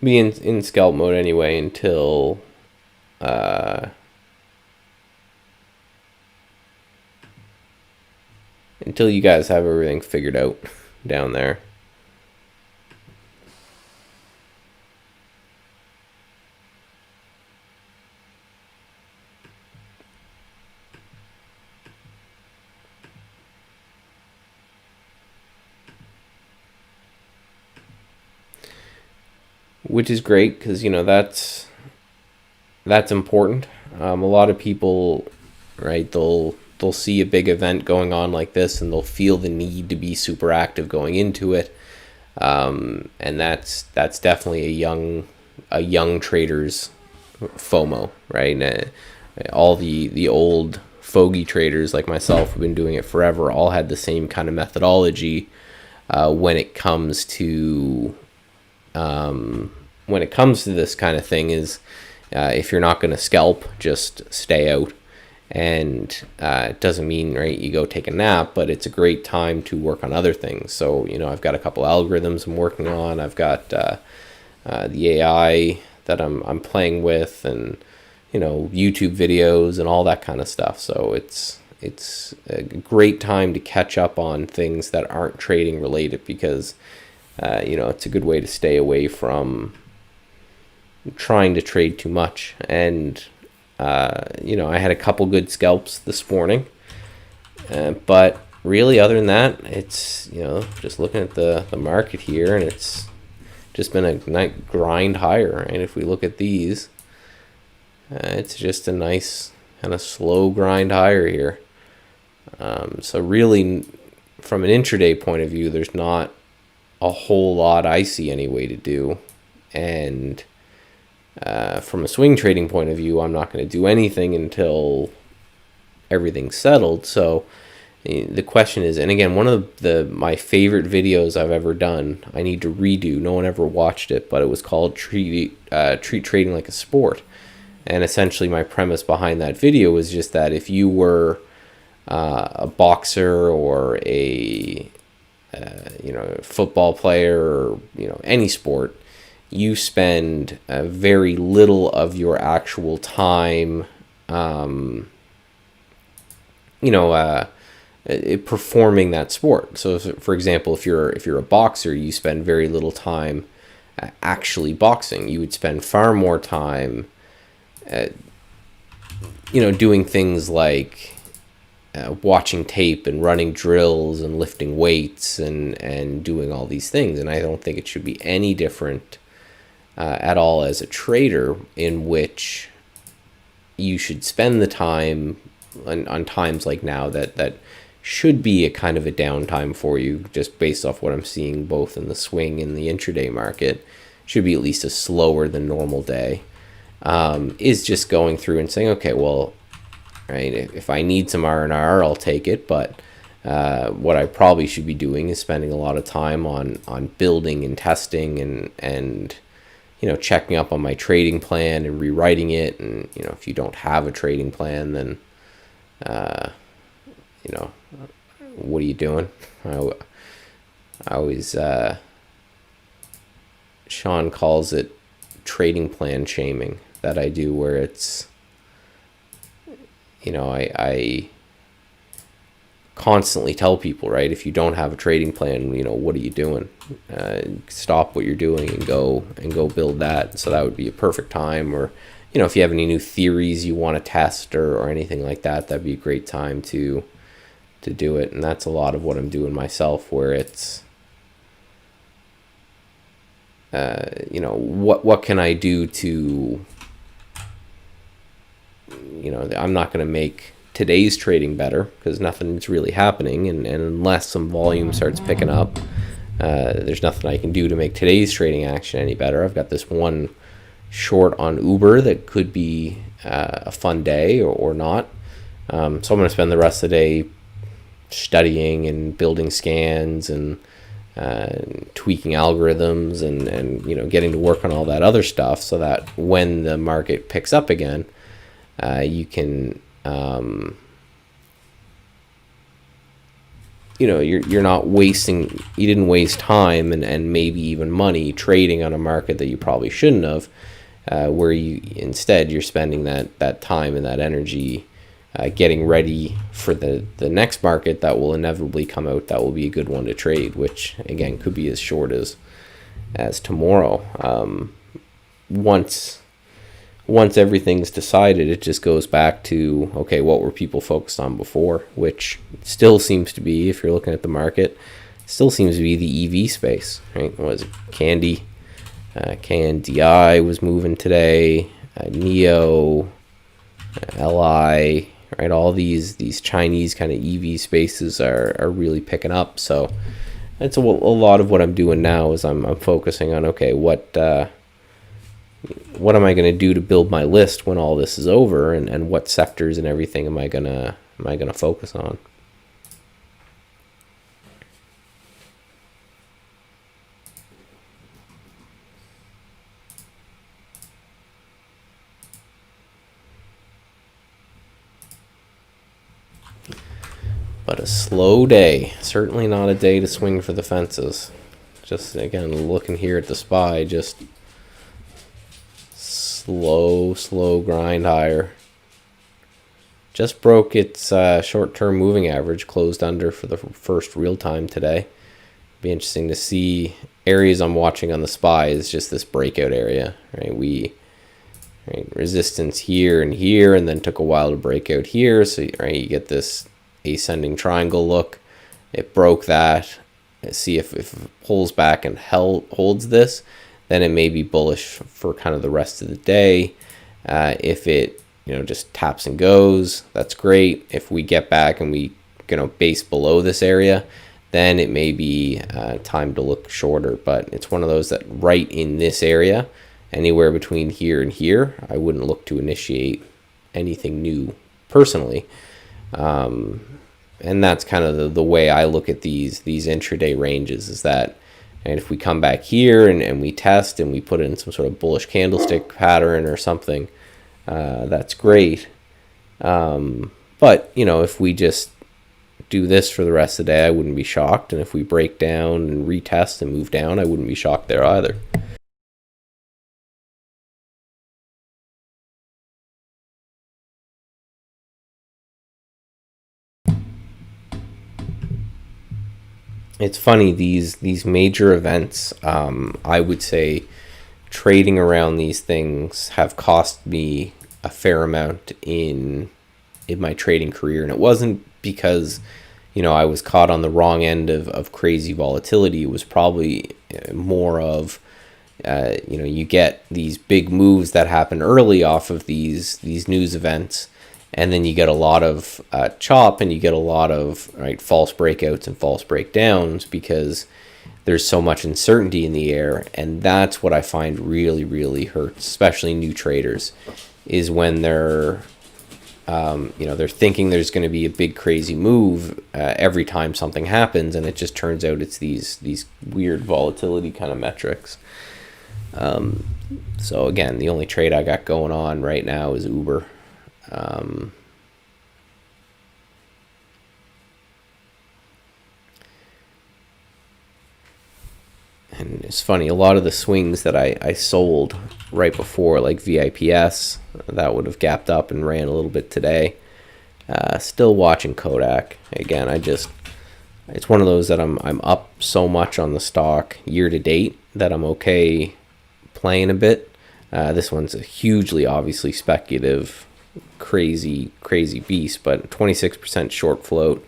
Be in scalp mode anyway until you guys have everything figured out down there. Which is great, because that's that's important. A lot of people, right, they'll see a big event going on like this and they'll feel the need to be super active going into it. And that's definitely a young trader's FOMO, right? And, all the old fogey traders like myself who've been doing it forever all had the same kind of methodology when it comes to this kind of thing. Is if you're not going to scalp, just stay out. And it doesn't mean, right, you go take a nap, but it's a great time to work on other things. So, I've got a couple algorithms I'm working on. I've got the AI that I'm playing with, and YouTube videos and all that kind of stuff. So it's a great time to catch up on things that aren't trading related, because it's a good way to stay away from trying to trade too much. And I had a couple good scalps this morning, but really other than that, it's just looking at the market here, and it's just been a nice grind higher. And if we look at these, it's just a nice kind of slow grind higher here. So really, from an intraday point of view, there's not a whole lot I see anyway to do. And from a swing trading point of view, I'm not going to do anything until everything's settled. So the question is, and again, one of my favorite videos I've ever done, I need to redo. No one ever watched it, but it was called Treat Trading Like a Sport. And essentially my premise behind that video was just that if you were a boxer or a football player, or any sport, you spend very little of your actual time performing that sport. So for example, if you're a boxer, you spend very little time actually boxing. You would spend far more time doing things like watching tape and running drills and lifting weights and doing all these things. And I don't think it should be any different at all as a trader, in which you should spend the time on times like now that should be a kind of a downtime for you, just based off what I'm seeing both in the swing and the intraday market. Should be at least a slower than normal day. Is just going through and saying, okay, well, right, if I need some R&R, I'll take it. But what I probably should be doing is spending a lot of time on building and testing and checking up on my trading plan and rewriting it. And if you don't have a trading plan, then what are you doing? I always Sean calls it trading plan shaming that I do, where it's I constantly tell people, right, if you don't have a trading plan, what are you doing? Stop what you're doing and go build that. So that would be a perfect time. Or if you have any new theories you want to test or anything like that, that'd be a great time to do it. And that's a lot of what I'm doing myself, where it's what can I do to I'm not going to make today's trading better, because nothing's really happening, and unless some volume starts picking up, there's nothing I can do to make today's trading action any better. I've got this one short on Uber that could be a fun day or not. So I'm going to spend the rest of the day studying and building scans and tweaking algorithms and getting to work on all that other stuff, so that when the market picks up again, you can you're not wasting, you didn't waste time and maybe even money trading on a market that you probably shouldn't have, where you're spending that time and that energy getting ready for the next market that will inevitably come out, that will be a good one to trade, which again could be as short as tomorrow. Once everything's decided, it just goes back to, okay, what were people focused on before, which still seems to be, if you're looking at the market, still seems to be the EV space, right? What was it? Candy, KNDI was moving today. Neo, LI, right? All these Chinese kind of EV spaces are really picking up. So it's a lot of what I'm doing now is I'm focusing on, okay, what am I going to do to build my list when all this is over, and what sectors and everything am I gonna focus on. But a slow day. Certainly not a day to swing for the fences. Just, again, looking here at the SPY, just slow grind higher. Just broke its short-term moving average, closed under for the first real time today. Be interesting to see. Areas I'm watching on the SPY is just this breakout area, right? Resistance here and here, and then took a while to break out here. So, right, you get this ascending triangle look. It broke that. Let's see if it pulls back and holds this, then it may be bullish for kind of the rest of the day. If it just taps and goes, that's great. If we get back and we base below this area, then it may be time to look shorter. But it's one of those that right in this area, anywhere between here and here, I wouldn't look to initiate anything new personally. And that's kind of the way I look at these intraday ranges, is that, and if we come back here and we test and we put in some sort of bullish candlestick pattern or something, that's great. But if we just do this for the rest of the day, I wouldn't be shocked. And if we break down and retest and move down, I wouldn't be shocked there either. It's funny, these major events, I would say trading around these things have cost me a fair amount in my trading career. And it wasn't because I was caught on the wrong end of crazy volatility. It was probably more of you get these big moves that happen early off of these news events, and then you get a lot of chop, and you get a lot of false breakouts and false breakdowns because there's so much uncertainty in the air. And that's what I find really hurts, especially new traders, is when they're thinking there's going to be a big crazy move every time something happens, and it just turns out it's these weird volatility kind of metrics. So again, the only trade I got going on right now is Uber. And it's funny, a lot of the swings that I sold right before, like VIPS, that would have gapped up and ran a little bit today. Still watching Kodak. Again, it's one of those that I'm up so much on the stock year to date that I'm okay playing a bit. This one's a hugely, obviously speculative, crazy beast, but 26% short float.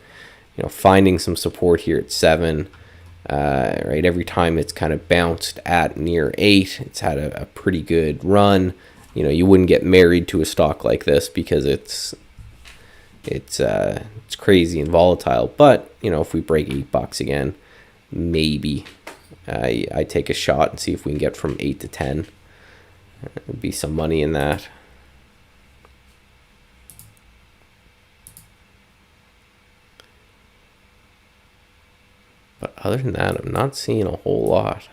Finding some support here at 7. Right, every time it's kind of bounced at near 8, it's had a pretty good run. You wouldn't get married to a stock like this because it's crazy and volatile. But if we break $8 again, maybe I take a shot and see if we can get from 8 to 10. There'd be some money in that. But other than that, I'm not seeing a whole lot.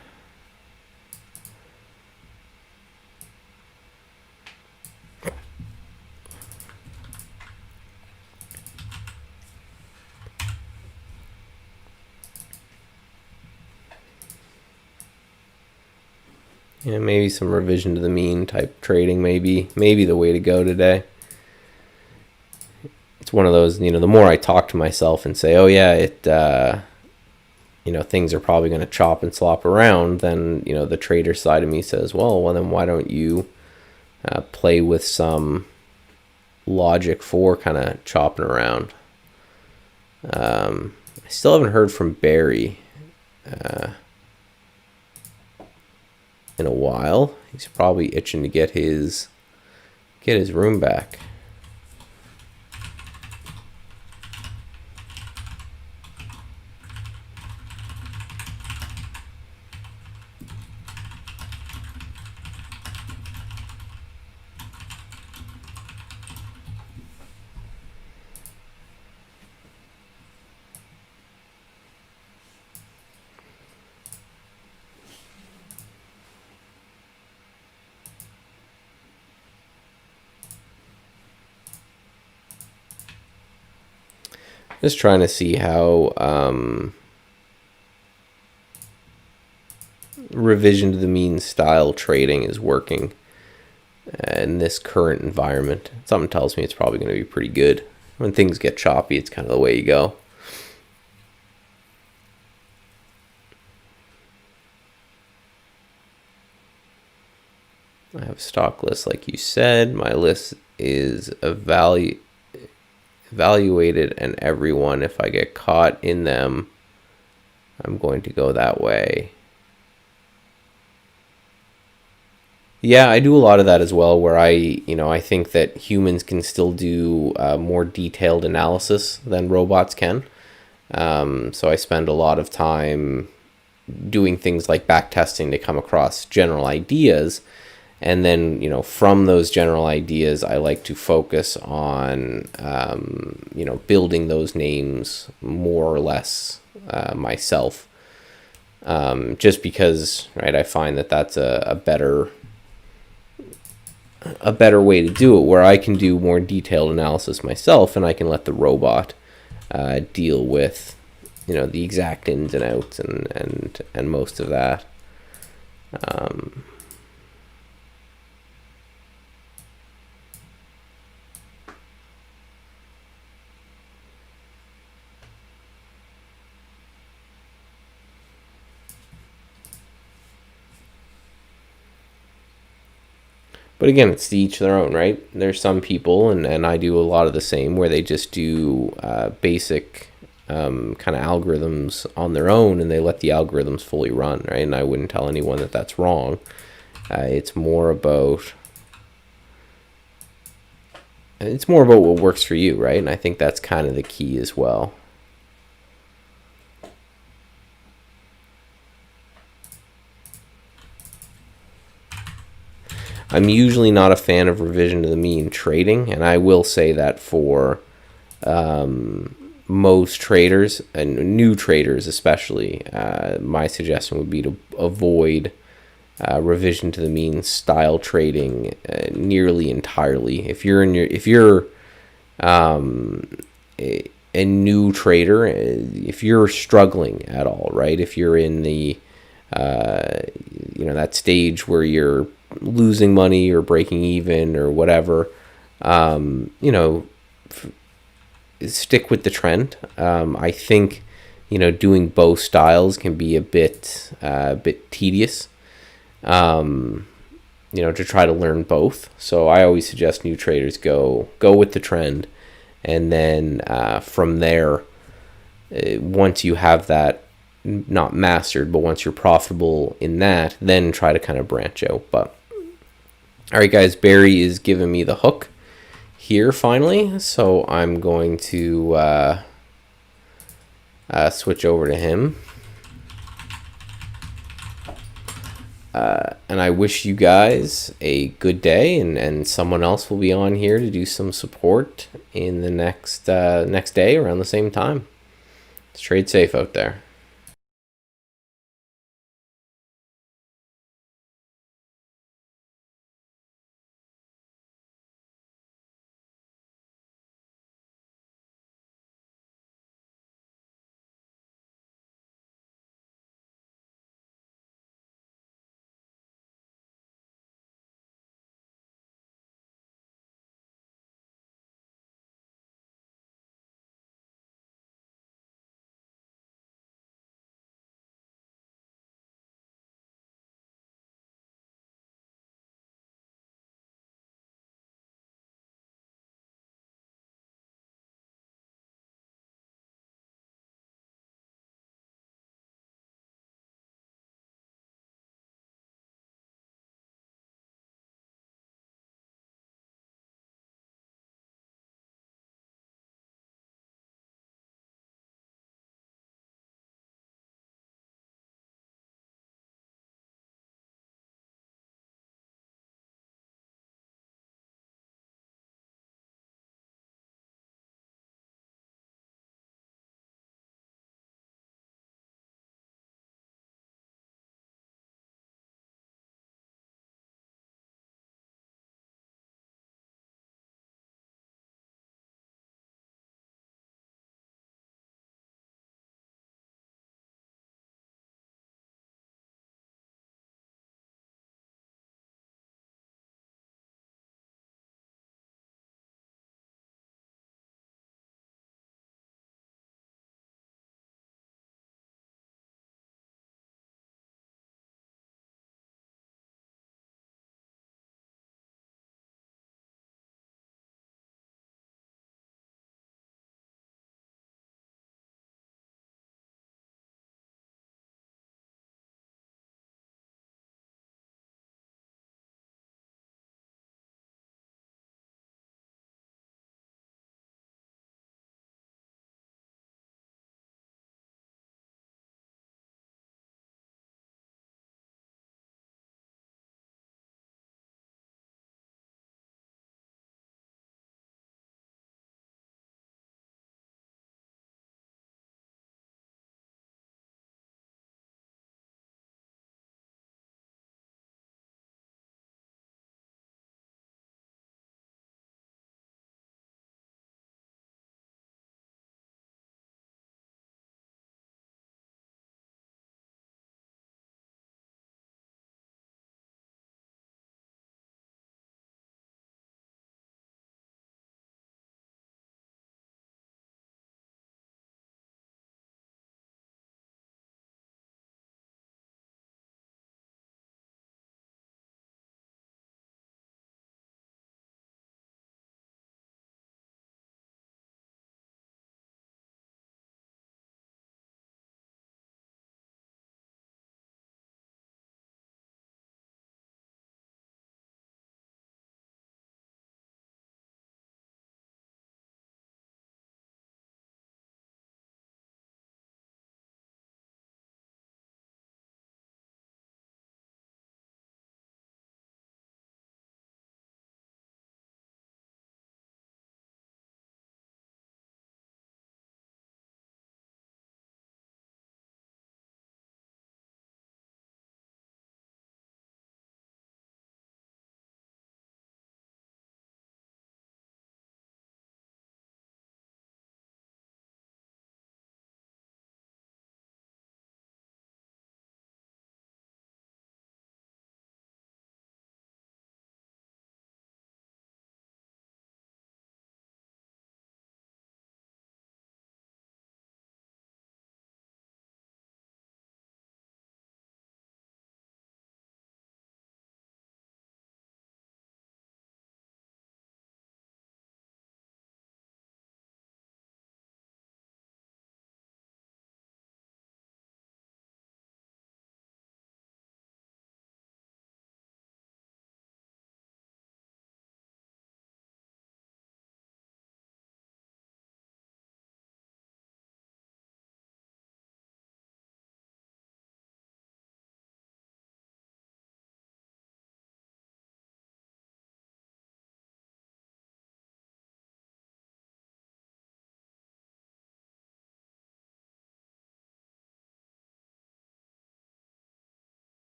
Yeah, maybe some revision to the mean type trading, maybe the way to go today. It's one of those, the more I talk to myself and say, oh yeah, things are probably going to chop and slop around, then, the trader side of me says, well, then why don't you play with some logic for kind of chopping around? I still haven't heard from Barry in a while. He's probably itching to get his get his room back. Just trying to see how revision to the mean style trading is working in this current environment. Something tells me it's probably going to be pretty good. When things get choppy, it's kind of the way you go. I have a stock list like you said. My list is evaluated, and everyone, if I get caught in them, I'm going to go that way. Yeah, I do a lot of that as well, where I think that humans can still do more detailed analysis than robots can. So I spend a lot of time doing things like backtesting to come across general ideas. And then, from those general ideas, I like to focus on, building those names more or less myself. Just because, right, I find that that's a better way to do it, where I can do more detailed analysis myself, and I can let the robot deal with, the exact ins and outs and most of that. But again, it's to each their own, right? There's some people, and I do a lot of the same, where they just do basic kind of algorithms on their own, and they let the algorithms fully run, right? And I wouldn't tell anyone that that's wrong. It's more about what works for you, right? And I think that's kind of the key as well. I'm usually not a fan of revision to the mean trading, and I will say that for most traders and new traders especially, my suggestion would be to avoid revision to the mean style trading nearly entirely. If you're a new trader, if you're struggling at all, right? If you're in the that stage where you're losing money or breaking even or whatever, stick with the trend. I think doing both styles can be a bit tedious. To try to learn both. So I always suggest new traders go with the trend, and then from there, once you have that not mastered, but once you're profitable in that, then try to kind of branch out. But all right, guys, Barry is giving me the hook here finally, so I'm going to switch over to him. And I wish you guys a good day, and someone else will be on here to do some support in the next day around the same time. Let's trade safe out there.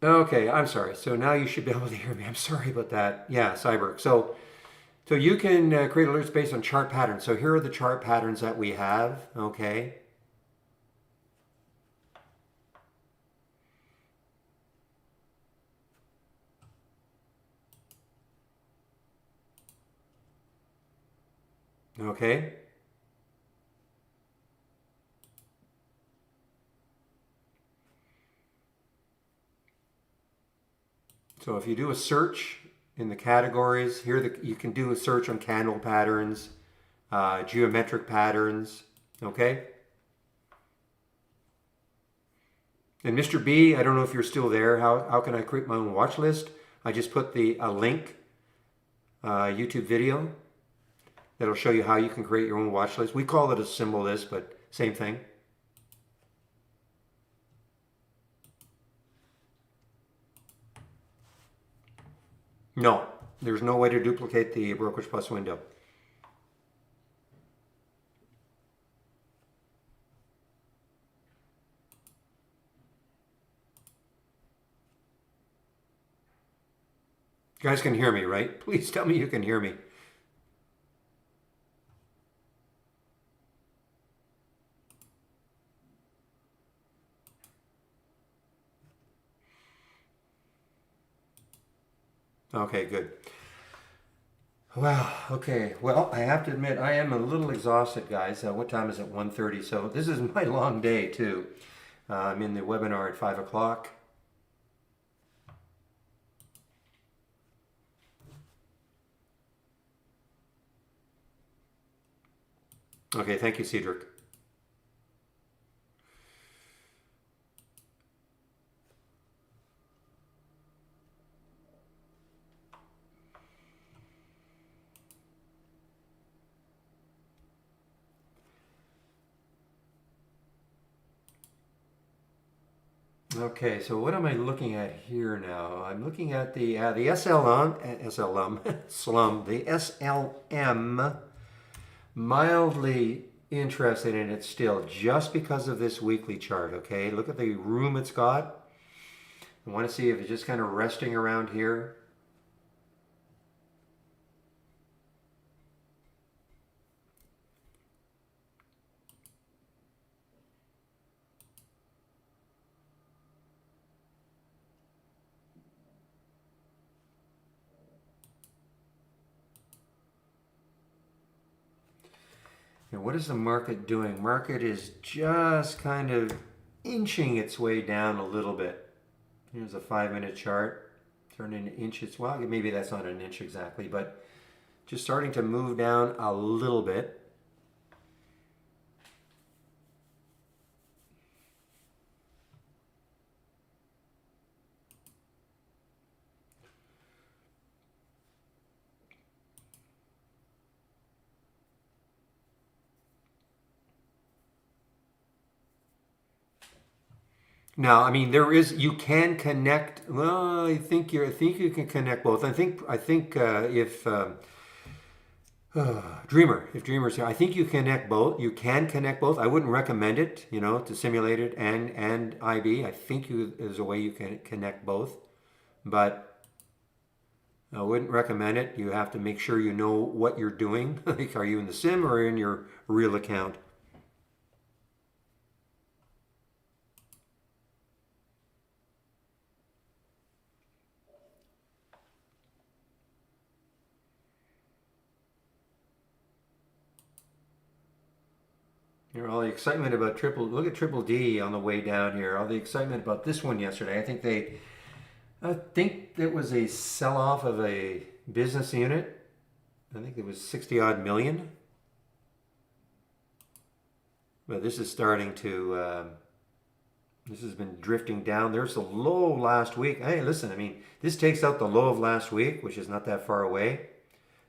Okay, I'm sorry. So now you should be able to hear me. I'm sorry about that. Yeah, Cyber. So you can create alerts based on chart patterns. So here are the chart patterns that we have. Okay. Okay. So if you do a search in the categories, you can do a search on candle patterns, geometric patterns. Okay. And Mr. B, I don't know if you're still there. How can I create my own watch list? I just put a link, YouTube video that'll show you how you can create your own watch list. We call it a symbol list, but same thing. No, there's no way to duplicate the Brokerage Plus window. You guys can hear me, right? Please tell me you can hear me. Okay, good. Well, okay. Well, I have to admit I am a little exhausted, guys. What time is it? 1:30. So this is my long day too. I'm in the webinar at 5 o'clock. Okay, thank you, Cedric. Okay, so what am I looking at here now? I'm looking at the SLM, slum, the SLM. Mildly interested in it still, just because of this weekly chart. Okay, look at the room it's got. I want to see if it's just kind of resting around here. And what is the market doing? Market is just kind of inching its way down a little bit. Here's a 5-minute chart. Turning into inches. Well, maybe that's not an inch exactly, but just starting to move down a little bit. Now, I mean, you can connect. Well, I think you can connect both. I think if if Dreamer's here, I think you connect both. You can connect both. I wouldn't recommend it, to simulate it and IB. I think there's a way you can connect both, but I wouldn't recommend it. You have to make sure you know what you're doing. Like, are you in the sim or in your real account? All the excitement about look at Triple D on the way down here. All the excitement about this one yesterday. I think it was a sell-off of a business unit. I think it was 60 odd million. But this is starting to, this has been drifting down. There's a low last week. Hey, listen, I mean, this takes out the low of last week, which is not that far away.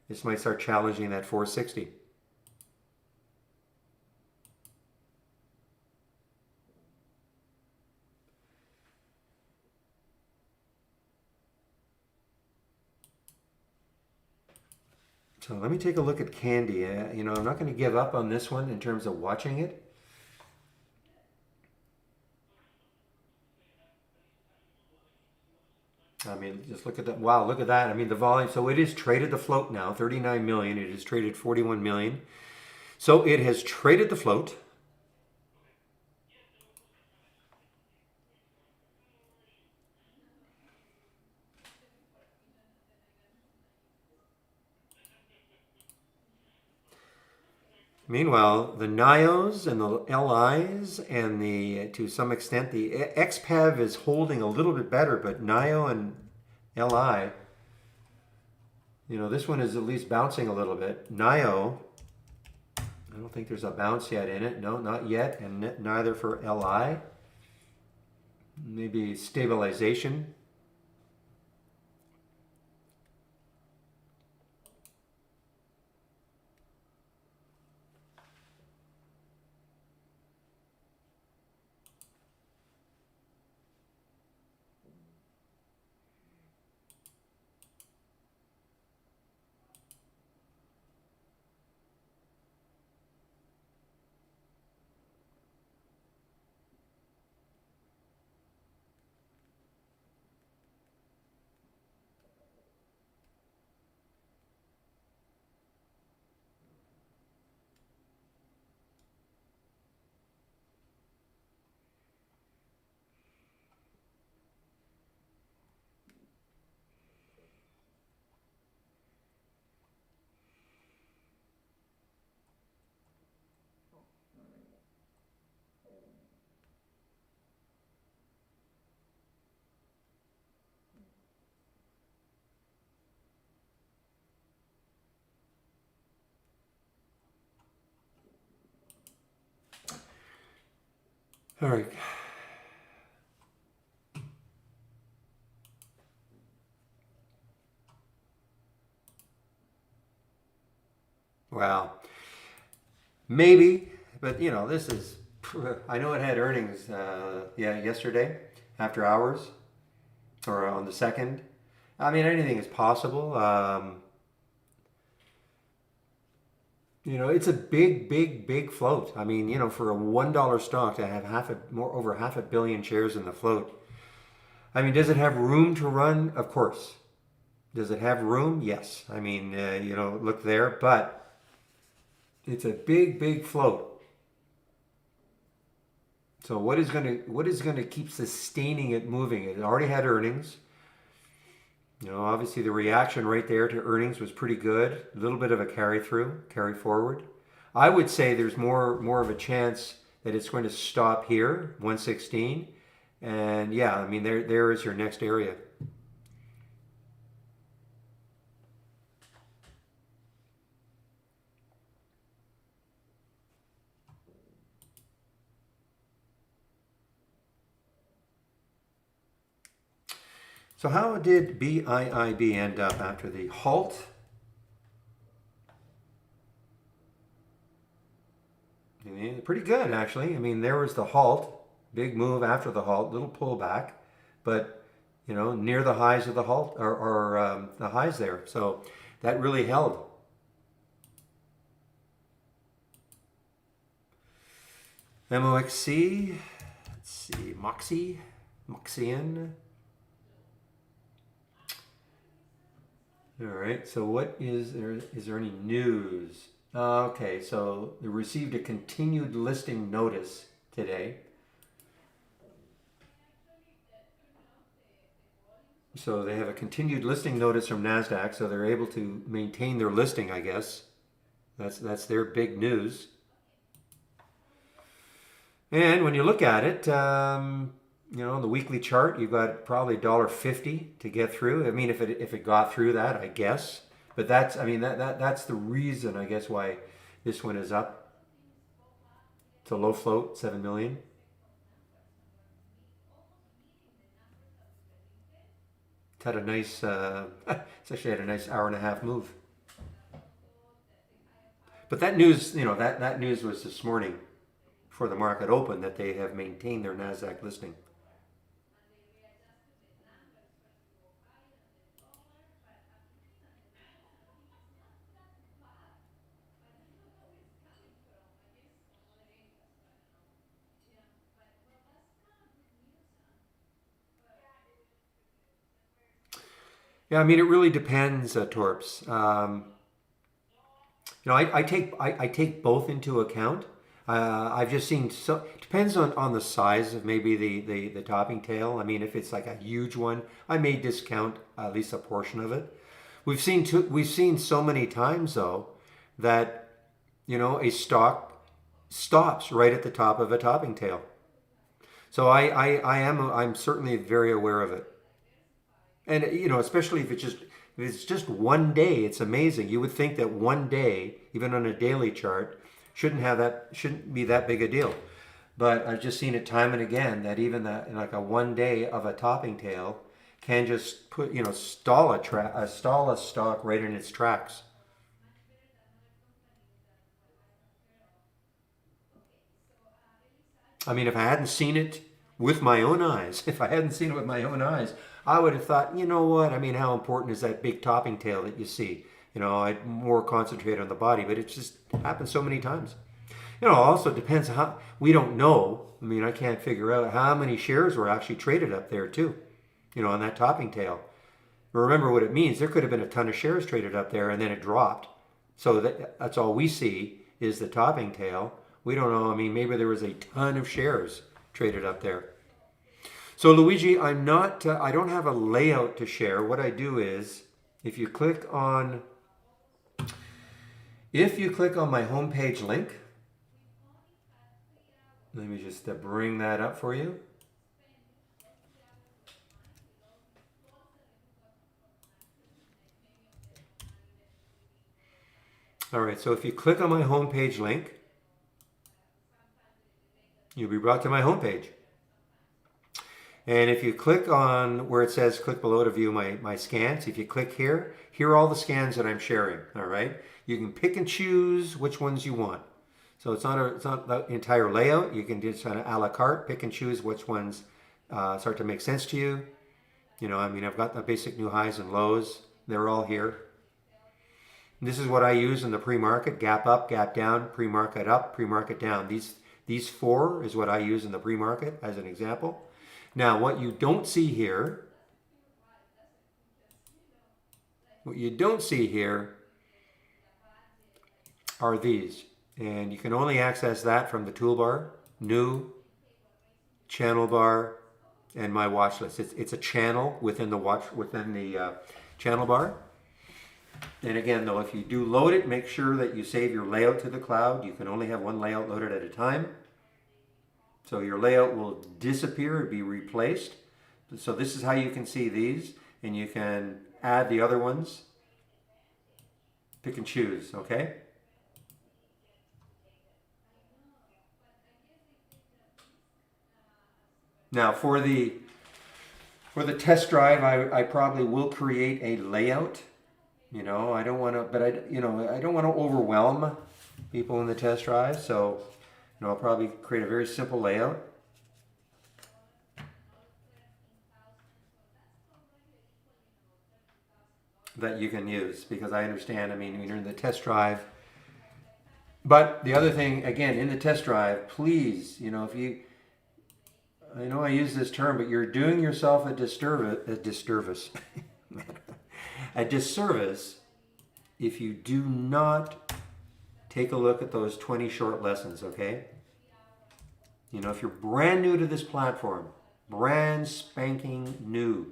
This might start challenging that 460. So let me take a look at Candy. I'm not going to give up on this one in terms of watching it. I mean, just look at that. Wow, look at that. I mean, the volume. So it is traded the float now, 39 million. It is traded 41 million. So it has traded the float. Meanwhile, the NIOs and the LIs and to some extent, the XPEV is holding a little bit better, but NIO and LI, this one is at least bouncing a little bit. NIO, I don't think there's a bounce yet in it. No, not yet, and neither for LI. Maybe stabilization. All right. Wow. Maybe, but this is. I know it had earnings. Yesterday, after hours, or on the second. I mean, anything is possible. It's a big, big, big float. I mean, for a $1 stock to have over half a billion shares in the float. I mean, does it have room to run? Of course. Does it have room? Yes. I mean, look there, but it's a big, big float. So what is going to keep sustaining it moving? It already had earnings. Obviously the reaction right there to earnings was pretty good. A little bit of a carry forward. I would say there's more of a chance that it's going to stop here, 116. And yeah, I mean there is your next area. So how did BIIB end up after the halt? I mean, pretty good actually. I mean, there was the halt, big move after the halt, little pullback, but near the highs of the halt or the highs there. So that really held. MOXC, let's see, Moxian. All right, so what is there? Is there any news? Okay, so they received a continued listing notice today. So they have a continued listing notice from NASDAQ, so they're able to maintain their listing, I guess. That's their big news. And when you look at it, the weekly chart, you've got probably $1.50 to get through. I mean, if it got through that, I guess. But that's the reason, I guess, why this one is up. It's a low float, 7 million. It's had a nice, it's actually had a nice hour and a half move. But that news, that news was this morning before the market opened that they have maintained their NASDAQ listing. Yeah, I mean, it really depends, Torps. I take both into account. I've just seen so depends on the size of maybe the topping tail. I mean, if it's like a huge one, I may discount at least a portion of it. We've seen so many times though that a stock stops right at the top of a topping tail. So I'm certainly very aware of it. And especially if it's just one day, it's amazing. You would think that one day, even on a daily chart, shouldn't be that big a deal. But I've just seen it time and again that even that like a one day of a topping tail can just put stall a stock right in its tracks. I mean, if I hadn't seen it with my own eyes, if I hadn't seen it with my own eyes, I would have thought, you know what? I mean, how important is that big topping tail that you see? I'd more concentrate on the body, but it just happens so many times. Also depends how we don't know. I mean, I can't figure out how many shares were actually traded up there too, on that topping tail. Remember what it means. There could have been a ton of shares traded up there and then it dropped. So that's all we see is the topping tail. We don't know. I mean, maybe there was a ton of shares traded up there. So Luigi, I'm not. I don't have a layout to share. What I do is, if you click on, my homepage link, let me just bring that up for you. All right, so if you click on my homepage link, you'll be brought to my homepage. And if you click on where it says click below to view my scans, if you click here are all the scans that I'm sharing, all right? You can pick and choose which ones you want. So it's not the entire layout. You can just kind of a la carte, pick and choose which ones start to make sense to you. I mean, I've got the basic new highs and lows. They're all here. This is what I use in the pre-market: gap up, gap down, pre-market up, pre-market down. These four is what I use in the pre-market as an example. Now, what you don't see here are these. And you can only access that from the toolbar, new, channel bar, and my watch list. It's a channel within the channel bar. And again, though, if you do load it, make sure that you save your layout to the cloud. You can only have one layout loaded at a time. So your layout will disappear and be replaced. So this is how you can see these, and you can add the other ones. Pick and choose, okay? Now for the test drive, I probably will create a layout. I don't want to, but I don't want to overwhelm people in the test drive. So, I'll probably create a very simple layout that you can use, because I understand. I mean, you're in the test drive. But the other thing, again, in the test drive, please, if you, I know I use this term, but you're doing yourself a disservice a disservice if you do not take a look at those 20 short lessons, okay? If you're brand new to this platform, brand spanking new,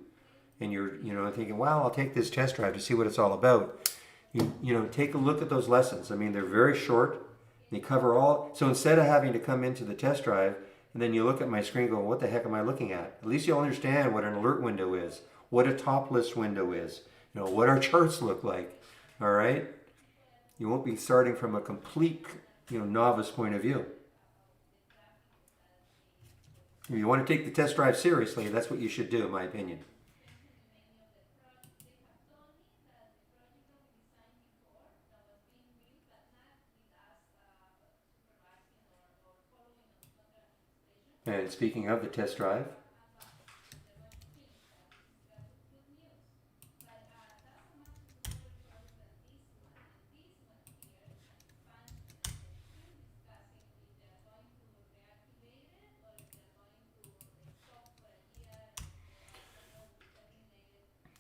and you're, thinking, well, I'll take this test drive to see what it's all about. Take a look at those lessons. I mean, they're very short. They cover all. So instead of having to come into the test drive and then you look at my screen going, what the heck am I looking at? At least you'll understand what an alert window is, what a top list window is, what our charts look like. All right? You won't be starting from a complete, novice point of view. If you want to take the test drive seriously, that's what you should do, in my opinion. And speaking of the test drive,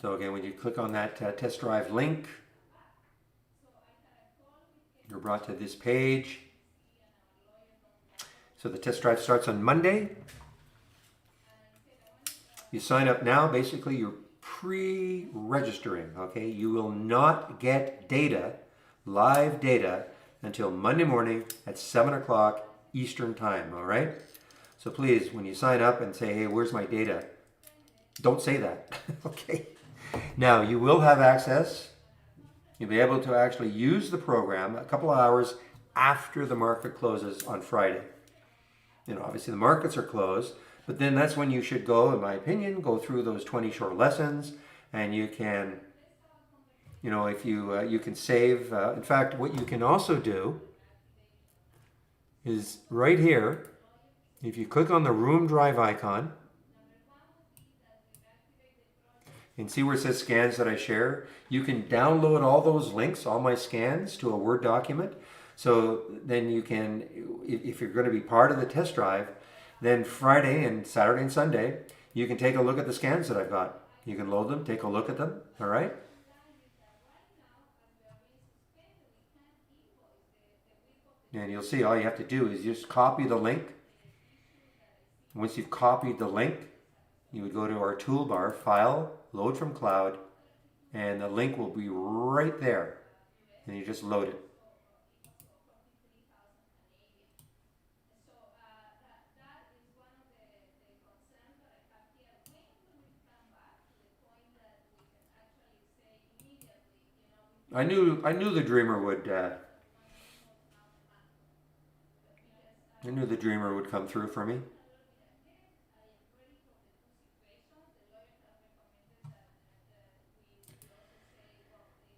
So again, when you click on that test drive link, you're brought to this page. So the test drive starts on Monday. You sign up now. Basically, you're pre-registering, okay? You will not get data, live data, until Monday morning at 7 o'clock Eastern time, all right? So please, when you sign up and say, hey, where's my data? Don't say that, okay? Now, you will have access. You'll be able to actually use the program a couple of hours after the market closes on Friday. You know, obviously the markets are closed, but then that's when you should go, in my opinion, go through those 20 short lessons, and you can, you know, if you you can save. In fact, what you can also do is right here, if you click on the room drive icon and see where it says scans that I share, you can download all those links, all my scans, to a Word document. So then you can, if you're going to be part of the test drive, then Friday and Saturday and Sunday, you can take a look at the scans that I've got. You can load them, take a look at them, all right? And you'll see all you have to do is just copy the link. Once you've copied the link, you would go to our toolbar, File, Load from Cloud, and the link will be right there. And you just load it. I knew the dreamer would. I knew the dreamer would come through for me.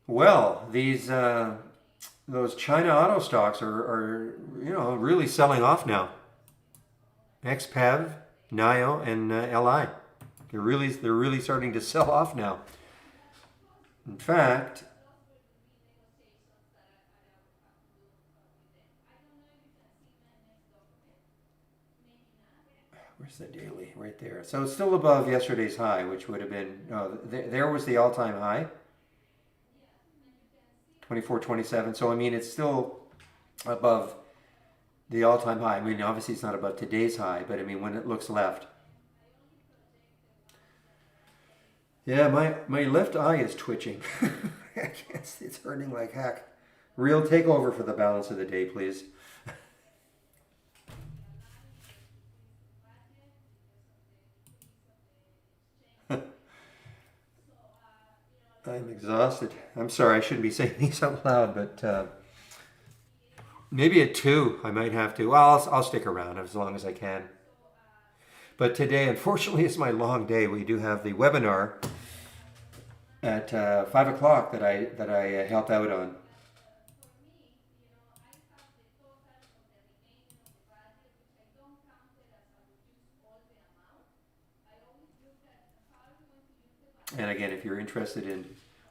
Well, these those China auto stocks are you know, really selling off now. XPEV, NIO, and LI. They're really starting to sell off now. In fact, where's the daily? Right there. So it's still above yesterday's high, which would have been, there was the all-time high, 24.27. So I mean, it's still above the all-time high. I mean, obviously it's not above today's high, but I mean, when it looks left. Yeah, my left eye is twitching. I can't see, it's hurting like heck. Real takeover for the balance of the day, please. I'm exhausted. I'm sorry, I shouldn't be saying these out loud, but maybe at 2 I might have to. Well, I'll stick around as long as I can. But today, unfortunately, is my long day. We do have the webinar at 5 o'clock that I help out on. And again, if you're interested in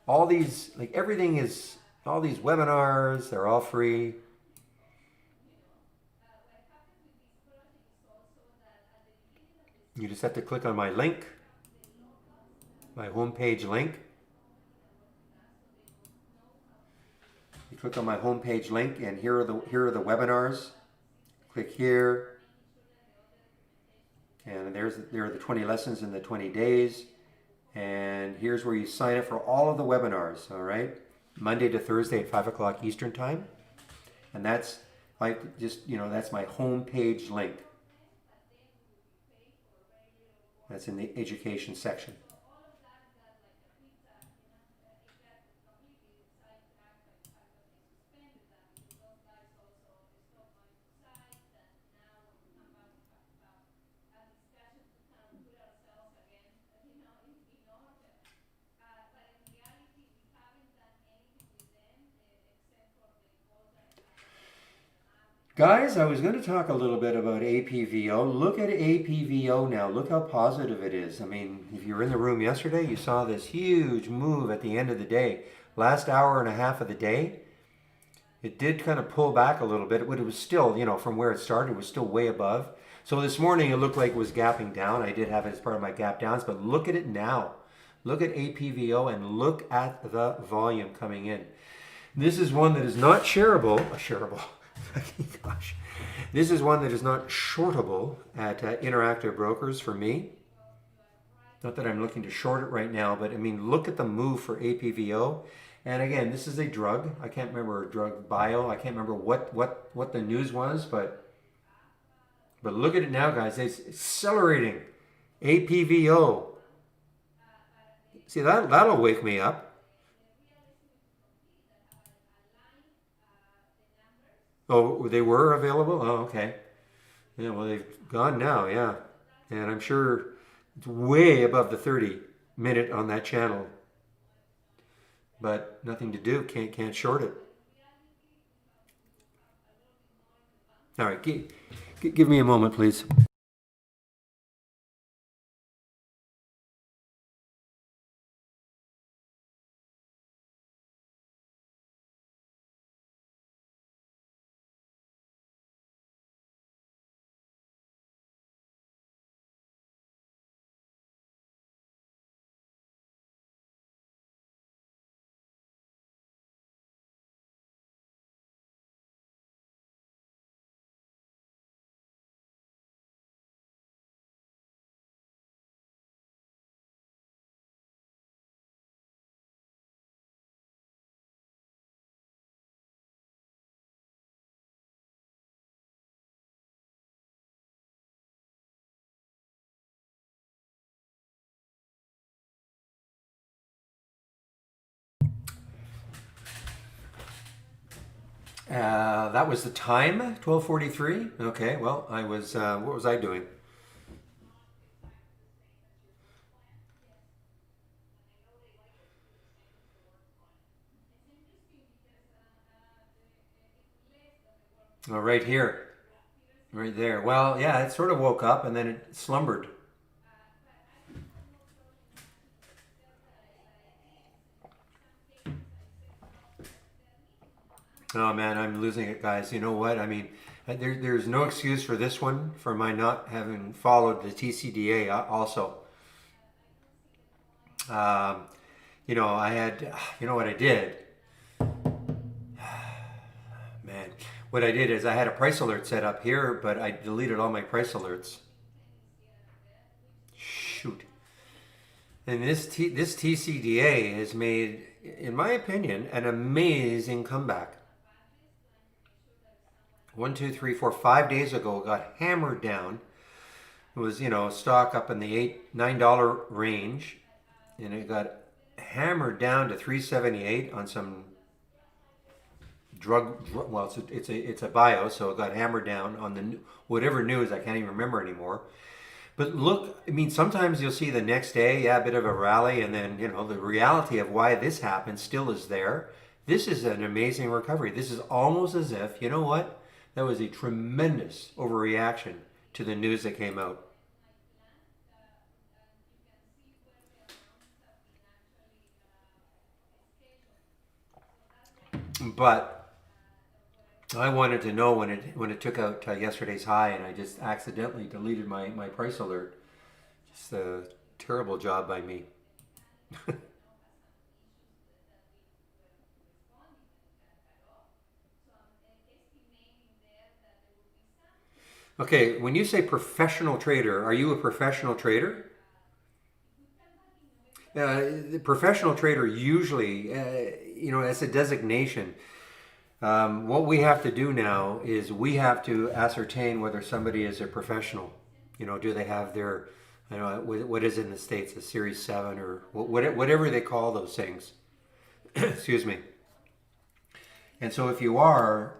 all these, like everything is, all these webinars, they're all free. You just have to click on my link, my homepage link. You click on my homepage link, and here are the webinars. Click here, and there are the 20 lessons in the 20 days. And here's where you sign up for all of the webinars, all right? Monday to Thursday at 5 o'clock Eastern time. And that's like just, you know, that's my homepage link. That's in the education section. Guys, I was going to talk a little bit about APVO. Look at APVO now. Look how positive it is. I mean, if you were in the room yesterday, you saw this huge move at the end of the day. Last hour and a half of the day, it did kind of pull back a little bit, but it was still, you know, from where it started, it was still way above. So this morning it looked like it was gapping down. I did have it as part of my gap downs, but look at it now. Look at APVO and look at the volume coming in. This is one that is not shareable. Gosh. This is one that is not shortable at Interactive Brokers for me. Not that I'm looking to short it right now, but I mean, look at the move for APVO. And again, this is a drug. I can't remember drug bio. I can't remember what the news was, but look at it now, guys. It's accelerating. APVO. See, that'll wake me up. Oh, they were available? Oh, okay. Yeah, well, they've gone now, yeah. And I'm sure it's way above the 30-minute on that channel. But nothing to do. Can't short it. All right, give me a moment, please. That was the time, 12:43. Okay, well, I was, what was I doing? Oh, right here, right there. Well, yeah, it sort of woke up and then it slumbered. Oh man, I'm losing it, guys. You know what? I mean, there's no excuse for this one for my not having followed the TCDA also. Um, I had, you know what I did? Man, what I did is I had a price alert set up here, but I deleted all my price alerts. Shoot. And this TCDA has made, in my opinion, an amazing comeback. 1, 2, 3, 4, 5 days ago, it got hammered down. It was, stock up in the $9 range, and it got hammered down to 378 on some drug. Well, it's a bio, so it got hammered down on the whatever news. I can't even remember anymore. But look, I mean, sometimes you'll see the next day, yeah, a bit of a rally, and then the reality of why this happened still is there. This is an amazing recovery. This is almost as if, you know what? That was a tremendous overreaction to the news that came out. But I wanted to know when it took out yesterday's high, and I just accidentally deleted my price alert. Just a terrible job by me. Okay, when you say professional trader, are you a professional trader? The professional trader usually, as a designation, what we have to do now is we have to ascertain whether somebody is a professional. Do they have their, what is it in the States, a Series 7 or whatever they call those things. Excuse me. And so if you are,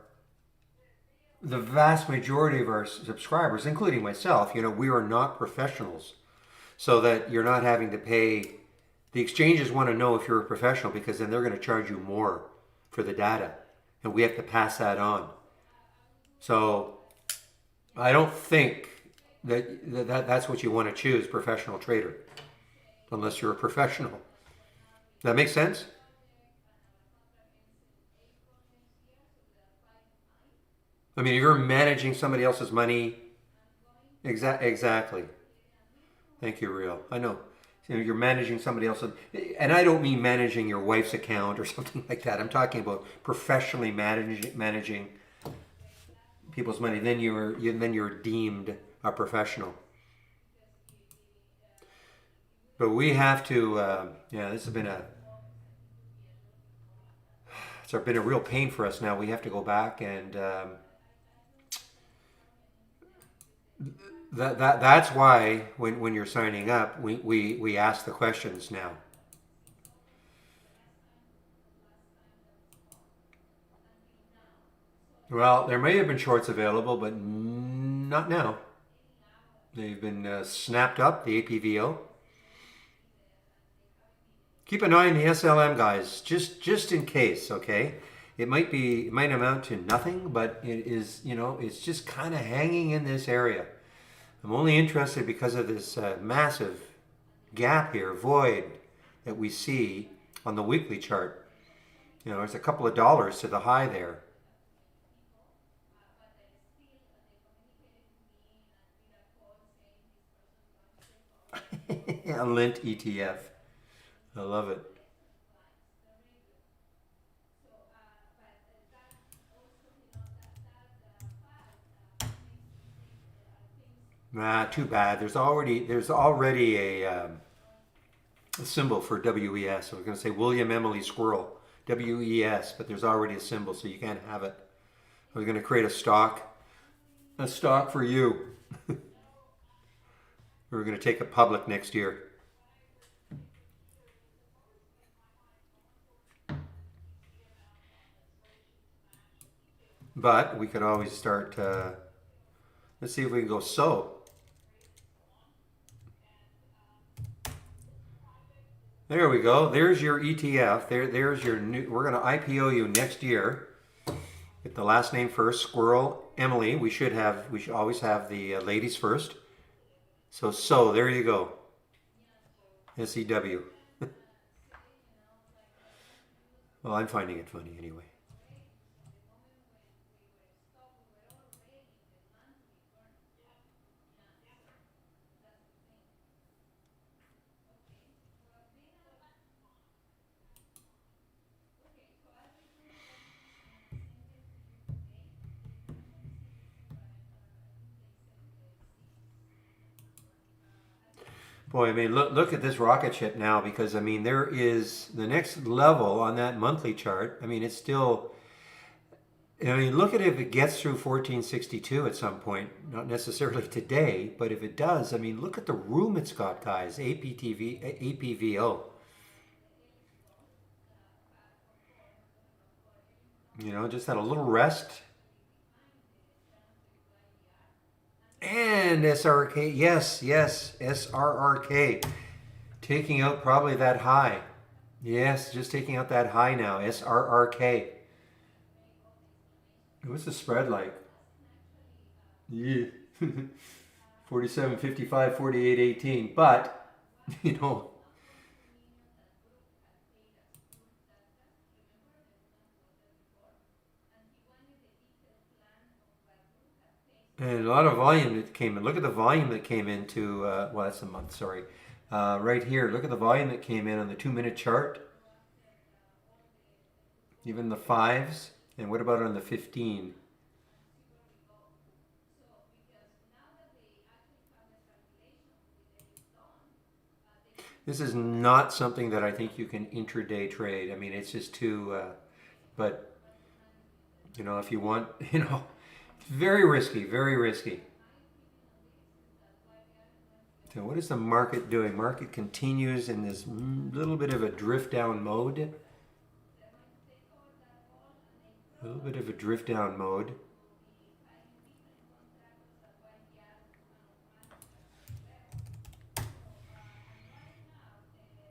the vast majority of our subscribers, including myself, we are not professionals. So that you're not having to pay. The exchanges want to know if you're a professional because then they're going to charge you more for the data. And we have to pass that on. So I don't think that's what you want to choose, professional trader, unless you're a professional. That makes sense? I mean, if you're managing somebody else's money, exactly. Thank you, Real. I know. you're managing somebody else's, and I don't mean managing your wife's account or something like that. I'm talking about professionally managing people's money. Then you're deemed a professional. But we have to. This has been a real pain for us now. We have to go back and that's why when you're signing up, we ask the questions now. Well, there may have been shorts available, but not now. They've been snapped up, the APVO. Keep an eye on the SLM, guys, just in case. Okay, it might amount to nothing, but it is, it's just kind of hanging in this area. I'm only interested because of this massive gap here, void that we see on the weekly chart. There's a couple of dollars to the high there. A Lint ETF. I love it. Nah, too bad. There's already a symbol for WES. I was going to say William Emily Squirrel, WES, but there's already a symbol, so you can't have it. I was going to create a stock for you. We're going to take it public next year. But we could always start. Let's see if we can go so. There we go. There's your ETF. There's your new. We're going to IPO you next year. Get the last name first. Squirrel Emily. We should always have the ladies first. So there you go. SEW. Well, I'm finding it funny anyway. Boy, I mean, look at this rocket ship now, because I mean, there is the next level on that monthly chart. I mean, it's still. I mean, look at if it gets through 1462 at some point. Not necessarily today, but if it does, I mean, look at the room it's got, guys. APVO. Just had a little rest. And SRK, yes, SRRK. Taking out probably that high. Yes, just taking out that high now. SRRK. What's the spread like? Yeah. 47.55, 48.18. But, you know, and a lot of volume that came in. Look at the volume that came into, well, that's a month, sorry. Right here, look at the volume that came in on the 2-minute chart. Even the fives. And what about on the 15? This is not something that I think you can intraday trade. I mean, it's just too, but, if you want, very risky, very risky. So what is the market doing? Market continues in this little bit of a drift down mode. A little bit of a drift down mode.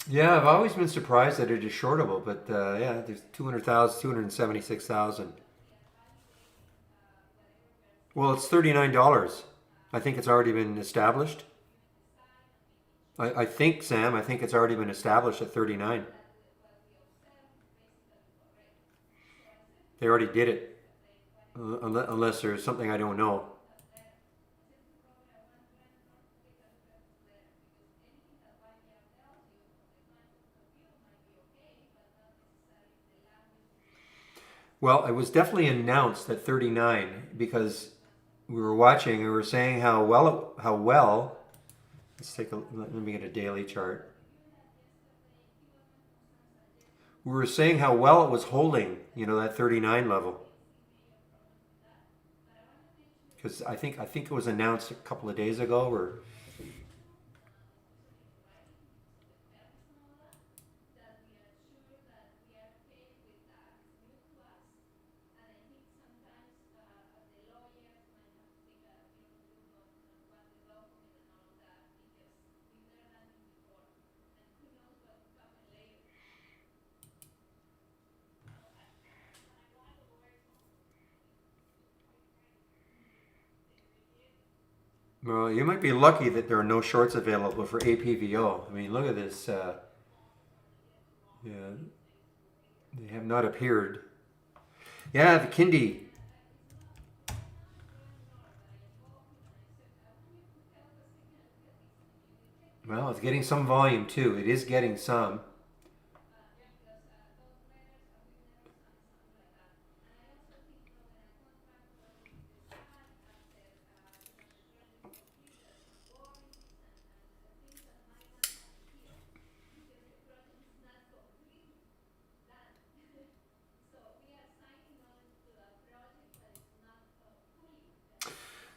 Yeah, I've always been surprised that it is shortable, but yeah, there's 200,000, 276,000. Well, it's $39. I think it's already been established. I think, Sam, I think it's already been established at 39. They already did it, unless there's something I don't know. Well, it was definitely announced at 39 because we were watching and we were saying how well. Let's take a. Let me get a daily chart. We were saying how well it was holding. That 39 level because I think it was announced a couple of days ago or. Well, you might be lucky that there are no shorts available for APVO. I mean, look at this. Yeah, they have not appeared. Yeah, the Kindy. Well, it's getting some volume too. It is getting some.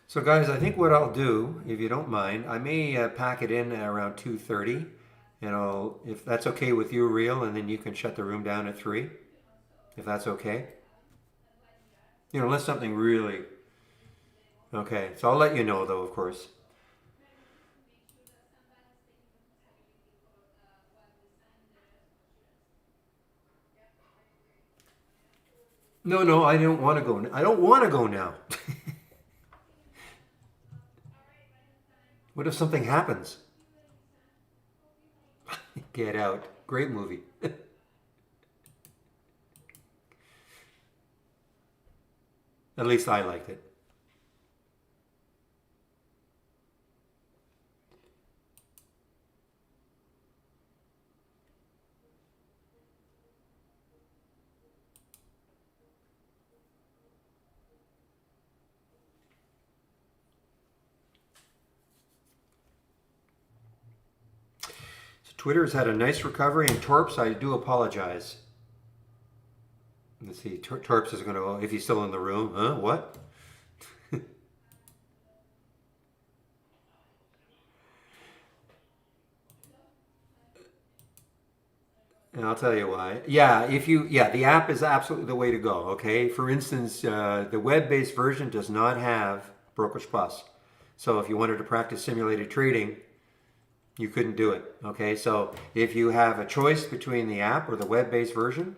So, guys, I think what I'll do, if you don't mind, I may pack it in at around 2:30, and if that's okay with you, Real, and then you can shut the room down at 3, if that's okay. Unless something really. Okay, so I'll let you know, though, of course. No, no, I don't want to go. I don't want to go now. What if something happens? Get Out. Great movie. At least I liked it. So Twitter's had a nice recovery, and Torps, I do apologize. Let's see, Torps is going to go, if he's still in the room. Huh? What? And I'll tell you why. Yeah, the app is absolutely the way to go. Okay. For instance, the web-based version does not have Brokerage Plus. So if you wanted to practice simulated trading, you couldn't do it. Okay. So if you have a choice between the app or the web-based version,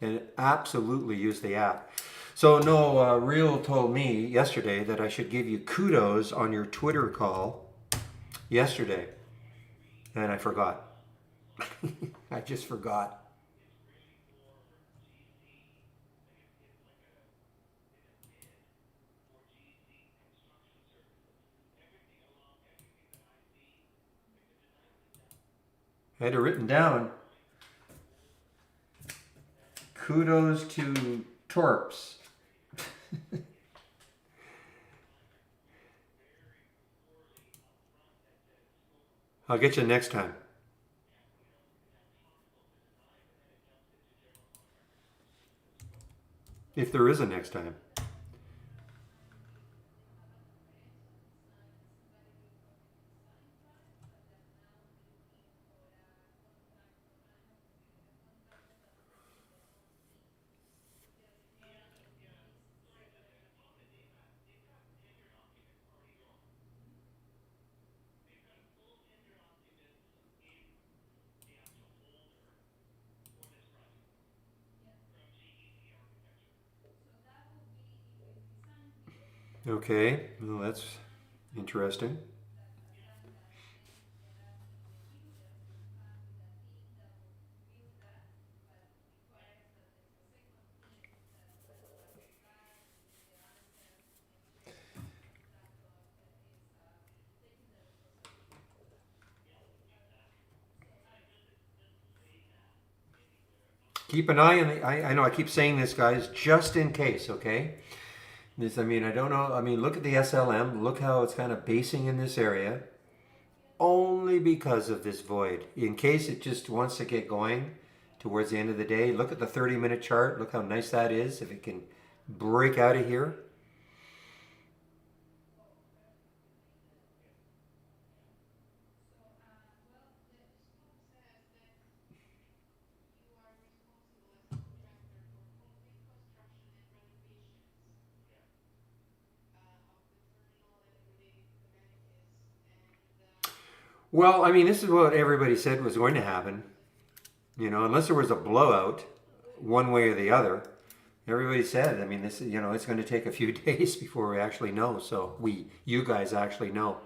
then absolutely use the app. So no, Real told me yesterday that I should give you kudos on your Twitter call yesterday, and I forgot. I just forgot. I had it written down. Kudos to Torps. I'll get you next time. If there is a next time. Okay, well, that's interesting. Keep an eye on the. I know I keep saying this, guys, just in case. Okay. This. I mean, I don't know. I mean, look at the SLM. Look how it's kind of basing in this area. Only because of this void. In case it just wants to get going towards the end of the day, look at the 30-minute chart. Look how nice that is. If it can break out of here. Well, I mean, this is what everybody said was going to happen. You know, unless there was a blowout one way or the other. Everybody said, I mean, this, you know, it's going to take a few days before we actually know. So you guys actually know.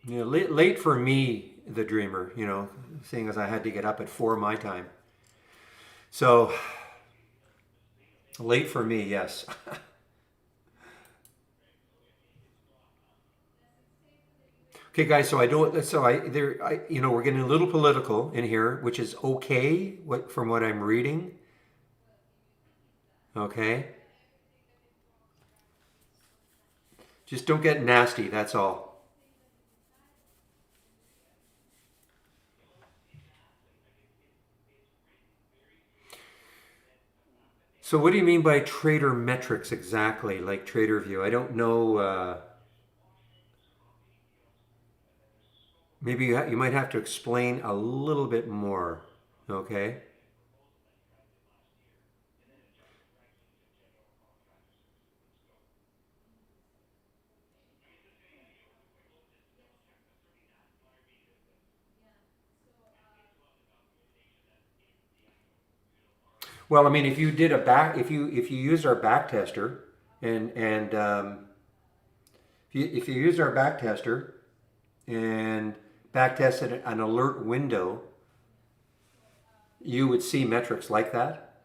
You know, late for me, the dreamer, you know, seeing as I had to get up at 4 my time. So late for me, yes. Okay, guys. So I don't. So I there. You know, we're getting a little political in here, which is okay. From what I'm reading. Okay. Just don't get nasty. That's all. So what do you mean by trader metrics exactly? Like trader view? I don't know. Maybe you might have to explain a little bit more. Okay. Well, I mean, if you did a back, if you used our back tester, and if you used our back tester and back tested an alert window, you would see metrics like that.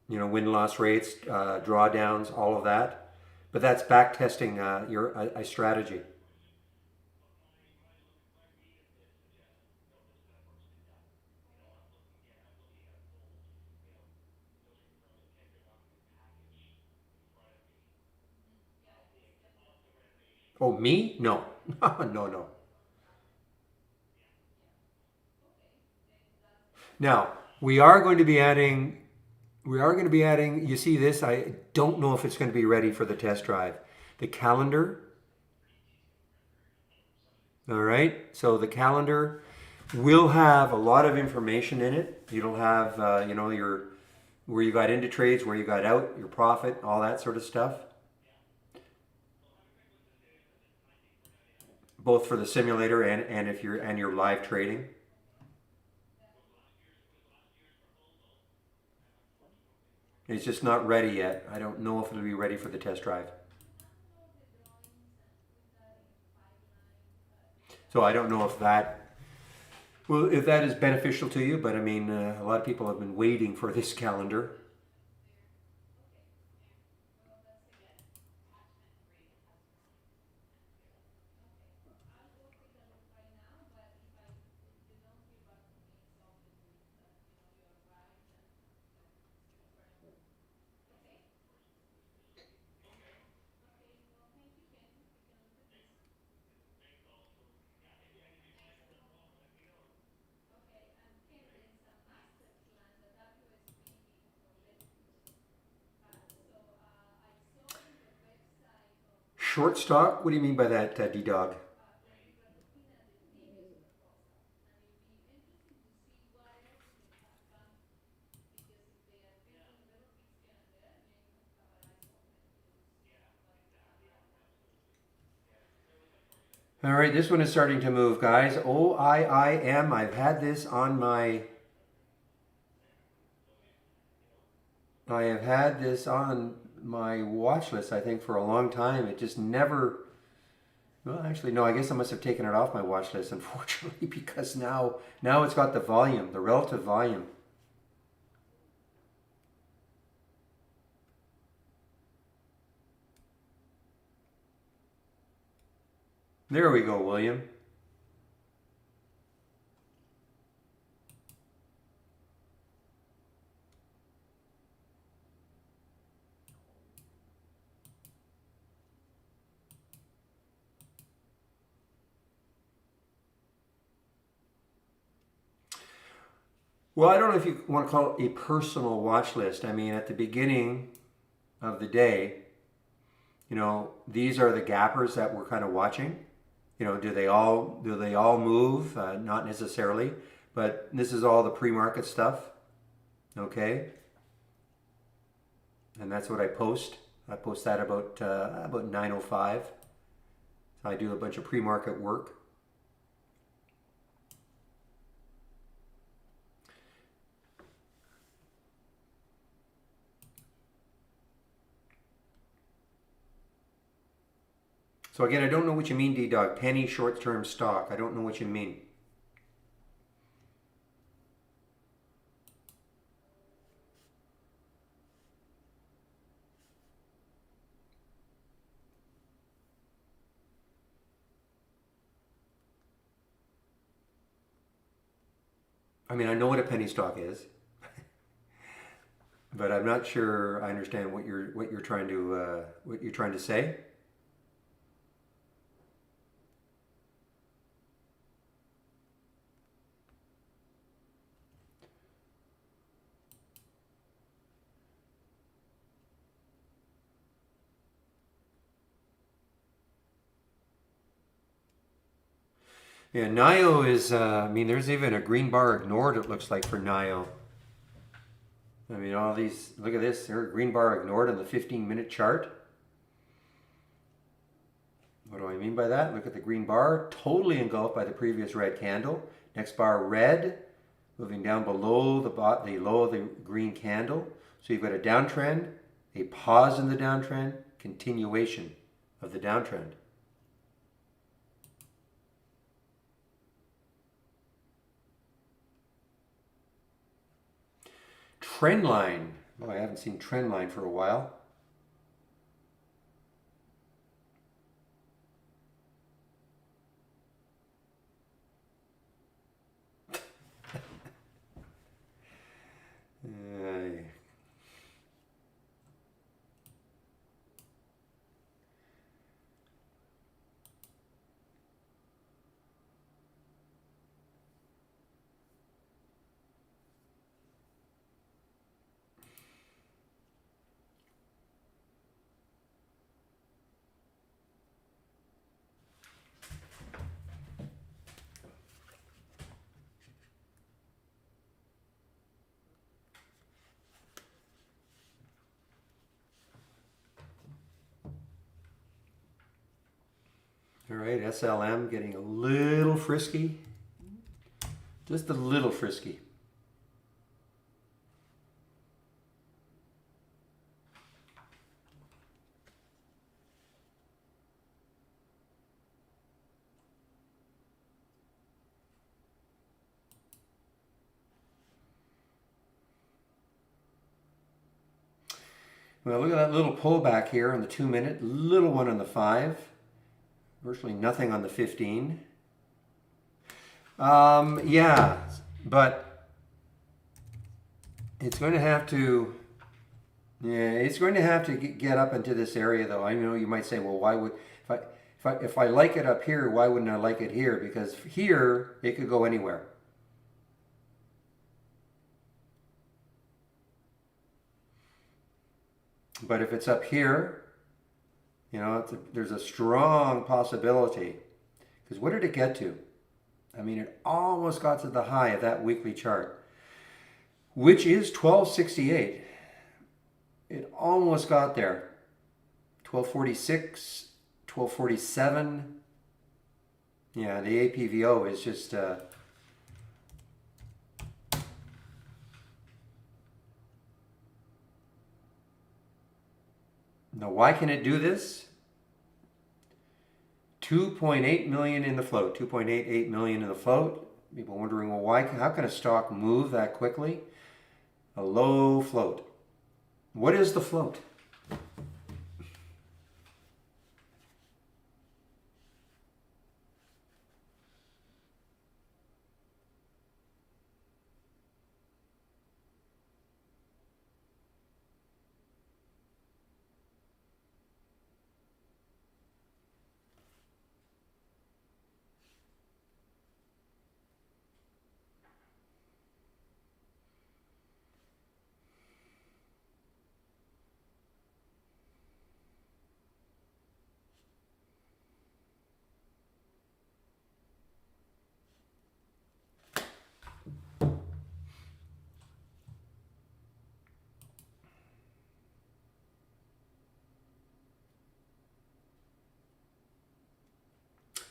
You know, win loss rates, drawdowns, all of that. But that's back testing your a strategy. Oh, me? No, no, no. Now we are going to be adding. We are going to be adding. You see this? I don't know if it's going to be ready for the test drive. The calendar. All right. So the calendar will have a lot of information in it. It'll have, you know, your where you got into trades, where you got out, your profit, all that sort of stuff. Both for the simulator and if you're and your live trading. It's just not ready yet. I don't know if it'll be ready for the test drive. So I don't know if that well if that is beneficial to you. But I mean, a lot of people have been waiting for this calendar. Short stock? What do you mean by that, D Dog? All right, this one is starting to move, guys. OIIM. I've had this on my. I have had this on my watch list, I think, for a long time. It just never. Well, actually, no. I guess I must have taken it off my watch list, unfortunately, because now it's got the volume, the relative volume. There we go, William. Well, I don't know if you want to call it a personal watch list. I mean, at the beginning of the day, these are the gappers that we're kind of watching. Do they all move? Not necessarily, but this is all the pre-market stuff. Okay, and that's what I post. I post that about 9:05. So I do a bunch of pre-market work. So again, I don't know what you mean, D-Dog. Penny short-term stock. I don't know what you mean. I mean, I know what a penny stock is, but I'm not sure I understand what you're trying to say. Yeah, NIO is, I mean, there's even a green bar ignored, it looks like, for NIO. I mean, all these, look at this, there's a green bar ignored on the 15-minute chart. What do I mean by that? Look at the green bar, totally engulfed by the previous red candle. Next bar, red, moving down below the low of the green candle. So you've got a downtrend, a pause in the downtrend, continuation of the downtrend. Trend line. Oh, I haven't seen trend line for a while. All right, SLM getting a little frisky. Just a little frisky. Well, look at that little pullback here on the 2-minute, little one on the 5. Virtually nothing on the 15. Yeah, but it's going to have to, get up into this area, though. I know you might say, well, why would, if I like it up here, why wouldn't I like it here? Because here, it could go anywhere. But if it's up here, there's a strong possibility. Because what did it get to? I mean, it almost got to the high of that weekly chart, which is 1268. It almost got there. 1246, 1247. Yeah, the APVO is just... Now, why can it do this? 2.8 million in the float, 2.88 million in the float. People wondering, well, why? How can a stock move that quickly? A low float. What is the float?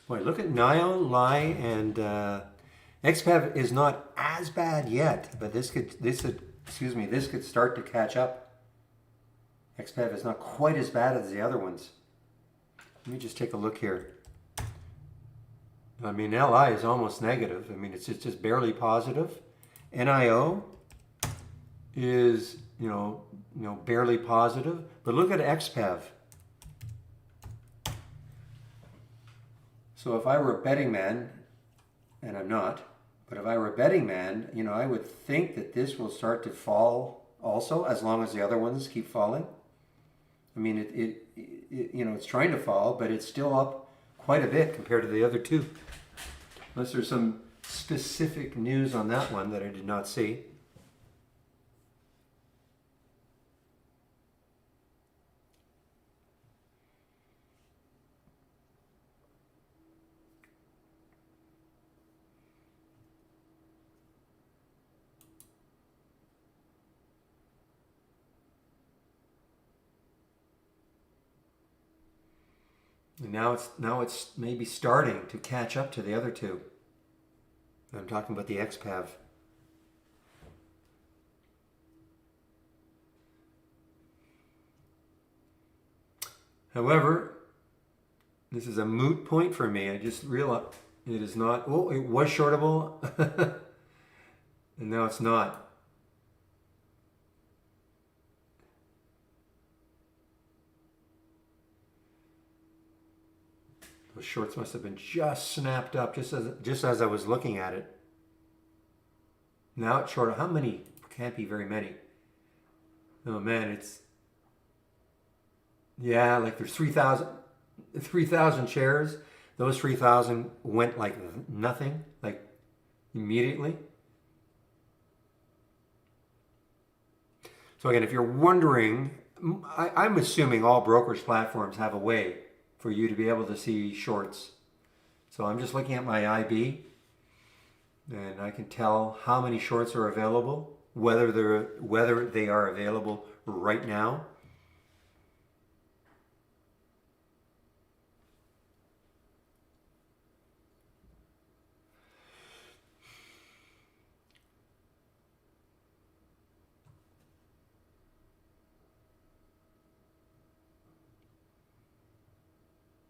Boy, look at Nile, Lai, and XPEV is not as bad yet, but this could start to catch up. XPEV is not quite as bad as the other ones. Let me just take a look here. I mean, LI is almost negative. I mean, it's just barely positive. NIO is, barely positive. But look at XPEV. So if I were a betting man, and I'm not, but if I were a betting man, I would think that this will start to fall also, as long as the other ones keep falling. I mean, it's trying to fall, but it's still up quite a bit compared to the other two. Unless there's some specific news on that one that I did not see. And now it's maybe starting to catch up to the other two. I'm talking about the XPEV. However, this is a moot point for me. I just realized it is not. Oh, it was shortable, and now it's not. Those shorts must have been just snapped up just as I was looking at it. Now it's short. How many? Can't be very many. Oh man, it's, yeah, like there's 3,000 shares. Those 3,000 went like nothing, like immediately. So again, if you're wondering, I'm assuming all brokerage platforms have a way for you to be able to see shorts. So I'm just looking at my IB, and I can tell how many shorts are available, whether they are available right now.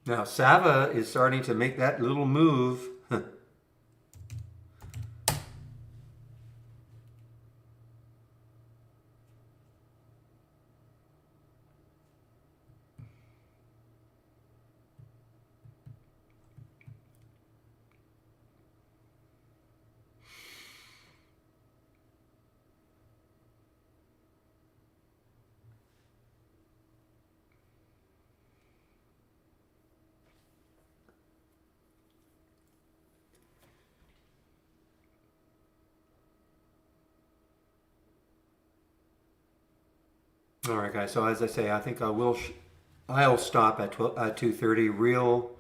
Now Sava is starting to make that little move. All right, guys. So as I say, I think I'll stop at 2:30. Real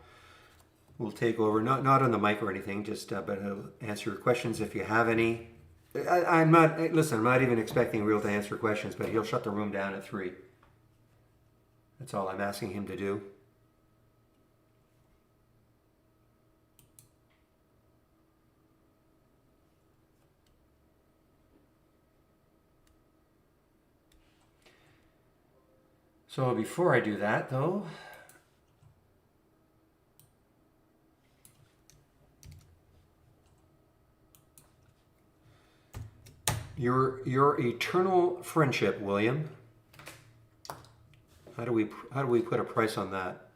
will take over. Not on the mic or anything. Just but he'll answer your questions if you have any. I'm not. Listen, I'm not even expecting Real to answer questions, but he'll shut the room down at 3. That's all I'm asking him to do. So before I do that, though, your eternal friendship, William. How do we put a price on that?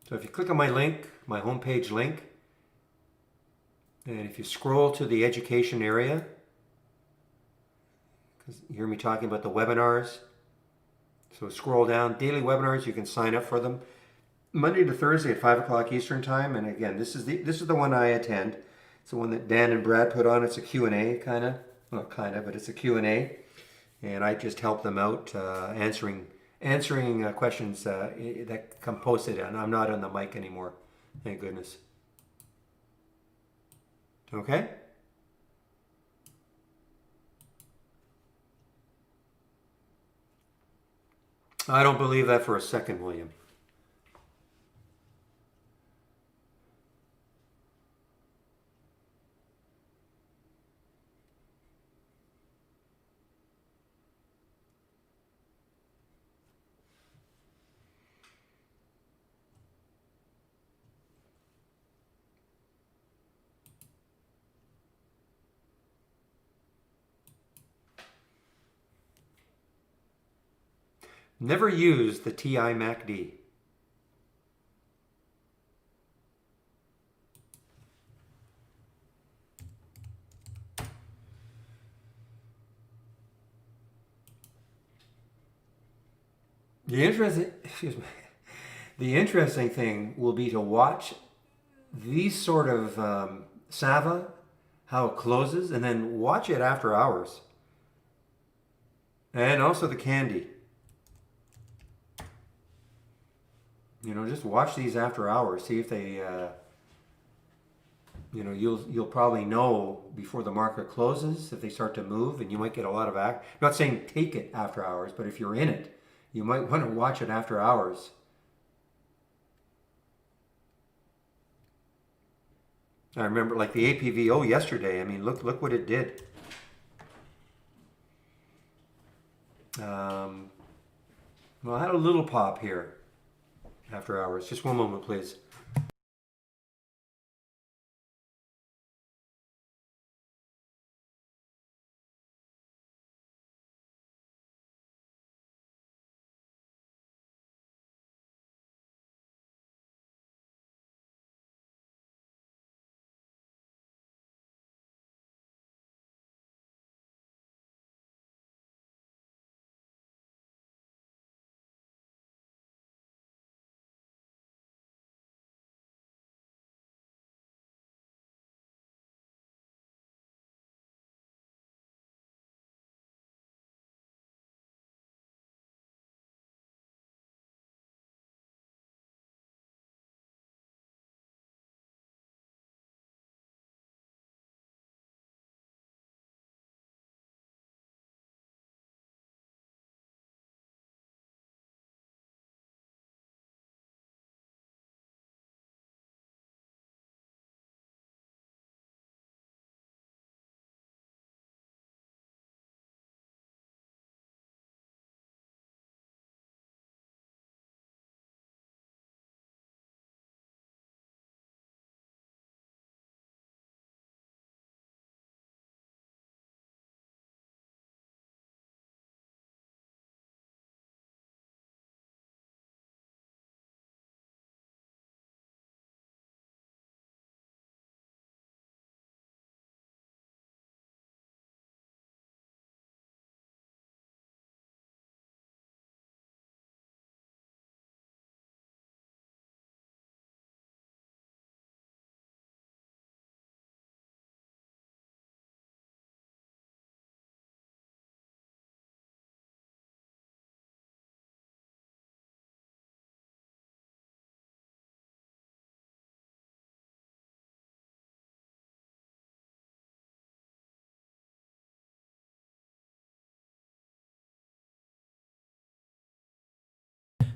So if you click on my link, my homepage link, and if you scroll to the education area, because you hear me talking about the webinars, so scroll down, daily webinars, you can sign up for them. Monday to Thursday at 5 o'clock Eastern time, and again, this is the one I attend. It's the one that Dan and Brad put on. It's a Q&A kind of, not kind of, but it's a Q&A, and I just help them out answering questions that come posted, and I'm not on the mic anymore, thank goodness. Okay. I don't believe that for a second, William. Never use the TI MACD. The interesting thing will be to watch these sort of Sava, how it closes, and then watch it after hours. And also the candy. Just watch these after hours. See if they, you'll probably know before the market closes if they start to move, and you might get a lot of act. I'm not saying take it after hours, but if you're in it, you might want to watch it after hours. I remember like the APVO yesterday. I mean, look what it did. Well, I had a little pop here after hours. Just one moment, please.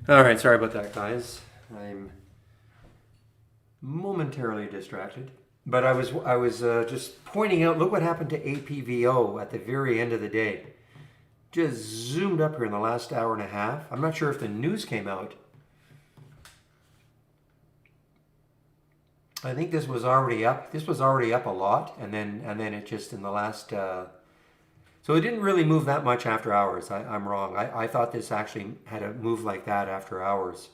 All right, sorry about that, guys. I'm momentarily distracted. But I was just pointing out. Look what happened to APVO at the very end of the day. Just zoomed up here in the last hour and a half. I'm not sure if the news came out. I think this was already up. This was already up a lot, and then it just in the last. So it didn't really move that much after hours. I'm wrong. I thought this actually had a move like that after hours.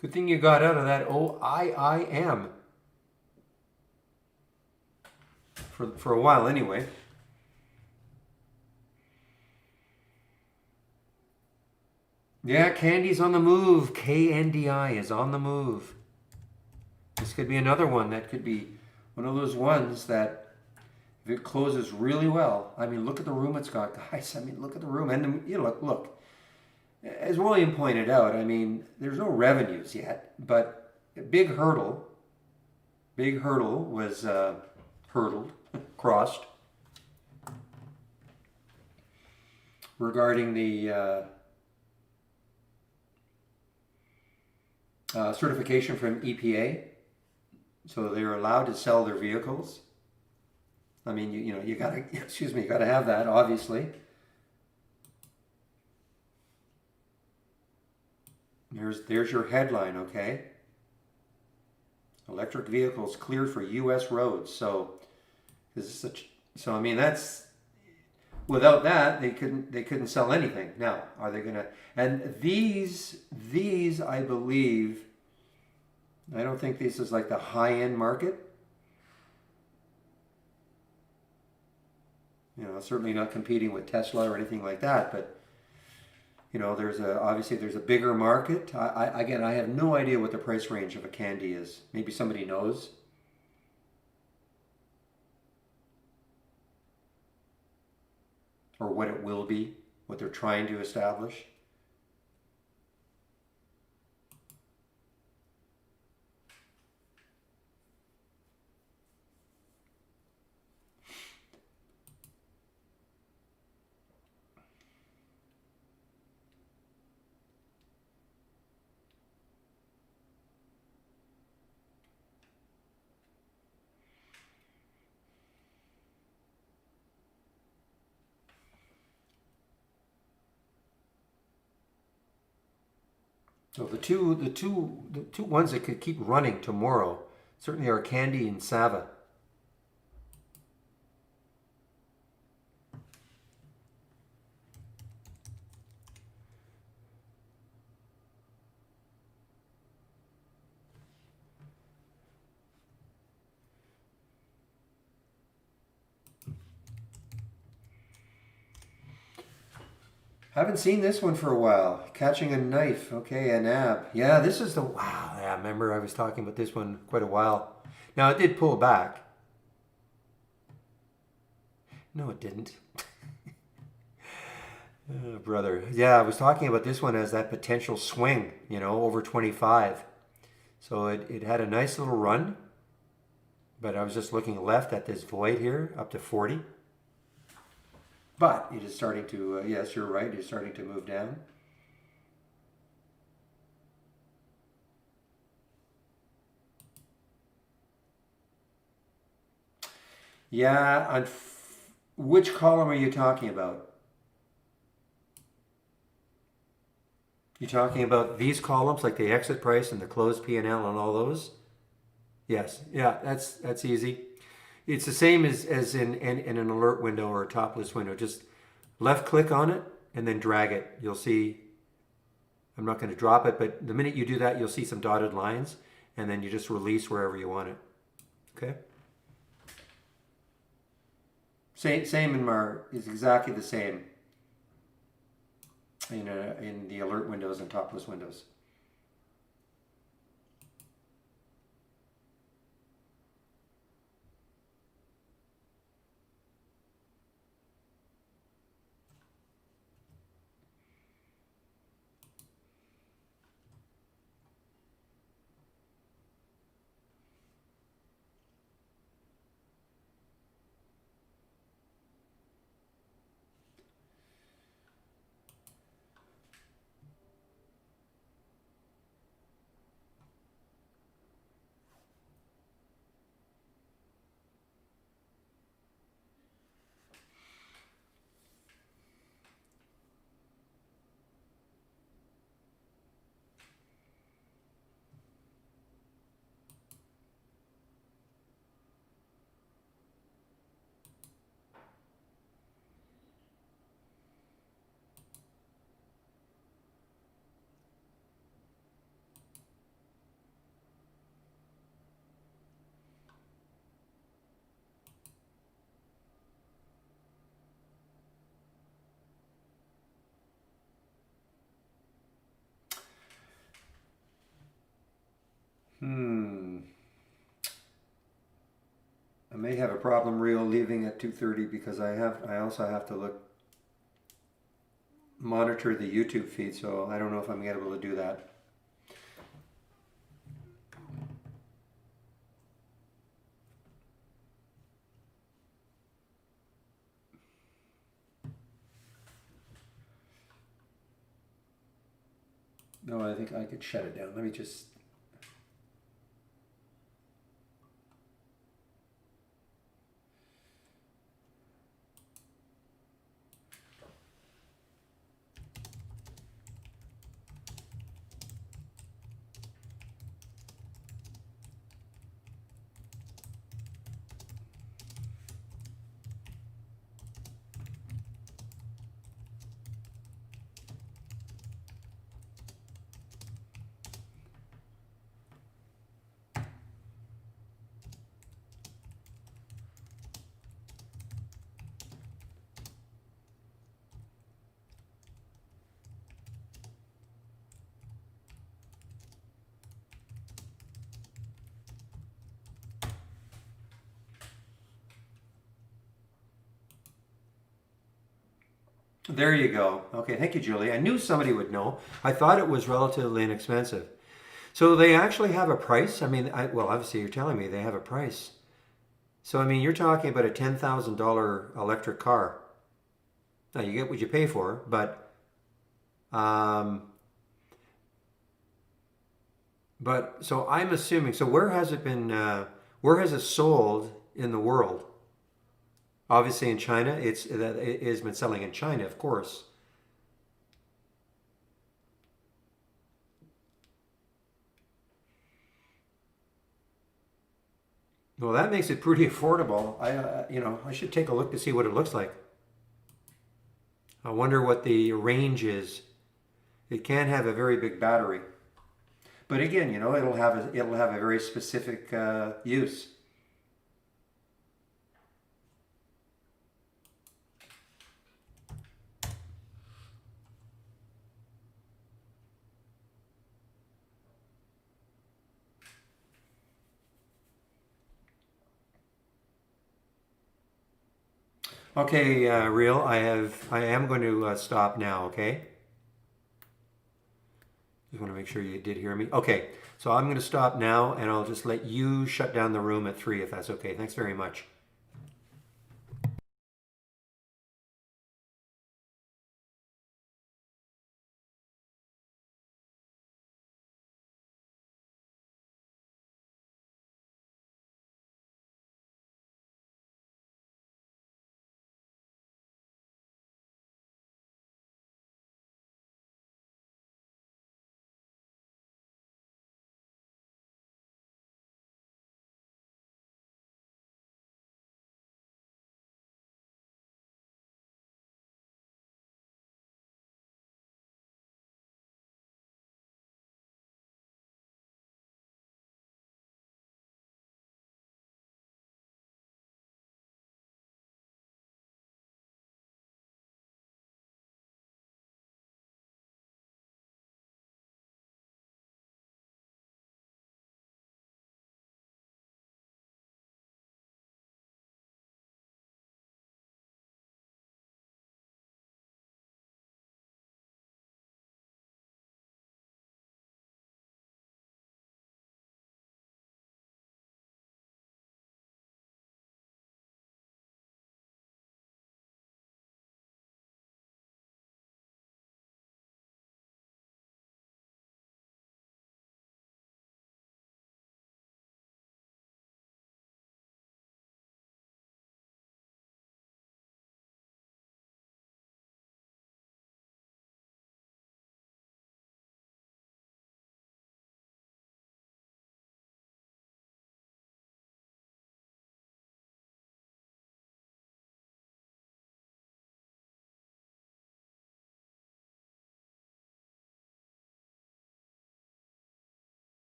Good thing you got out of that OIIM for a while anyway. Yeah, Candy's on the move. KNDI is on the move. This could be another one that could be one of those ones that if it closes really well. I mean, look at the room it's got, guys. I mean, look at the room. And you know, look. As William pointed out, I mean, there's no revenues yet, but a big hurdle was hurdled, crossed regarding the certification from EPA. So they're allowed to sell their vehicles. I mean, you gotta, excuse me, you gotta have that, obviously. There's your headline, okay? Electric vehicles cleared for U.S. roads. So, so I mean that's without that they couldn't sell anything. Now, are they gonna? And these I believe. I don't think this is like the high-end market. You know, certainly not competing with Tesla or anything like that, but. You know, obviously there's a bigger market. Again, I have no idea what the price range of a Candy is. Maybe somebody knows. Or what it will be, what they're trying to establish. So the two ones that could keep running tomorrow certainly are Candy and Sava. Haven't seen this one for a while. Catching a knife. Okay, a nab. Yeah, this is the wow. Yeah, I remember I was talking about this one quite a while. Now it did pull back. No, it didn't. Oh, brother. Yeah, I was talking about this one as that potential swing, over 25. So it had a nice little run, but I was just looking left at this void here up to 40. But it is starting to, yes, you're right, it's starting to move down. Yeah, which column are you talking about? You talking about these columns, like the exit price and the closed P&L and all those? Yes, yeah, that's easy. It's the same as in an alert window or a top list window. Just left click on it and then drag it. You'll see, I'm not going to drop it, but the minute you do that, you'll see some dotted lines, and then you just release wherever you want it. Okay? Same in MAR is exactly the same in the alert windows and top list windows. Hmm. I may have a problem real leaving at 2:30 because I also have to monitor the YouTube feed, so I don't know if I'm gonna be able to do that. No, I think I could shut it down. Let me just. There you go. Okay, thank you, Julie. I knew somebody would know. I thought it was relatively inexpensive. So they actually have a price? I mean, well, obviously you're telling me they have a price. So, I mean, you're talking about a $10,000 electric car. Now, you get what you pay for, um, but so I'm assuming, so where has it been, where has it sold in the world? Obviously in China, it has been selling in China, of course. Well, that makes it pretty affordable. I should take a look to see what it looks like. I wonder what the range is. It can have a very big battery, but again, it'll have a very specific use. Okay, real. I am going to stop now. Okay. Just want to make sure you did hear me. Okay, so I'm going to stop now, and I'll just let you shut down the room at 3 if that's okay. Thanks very much.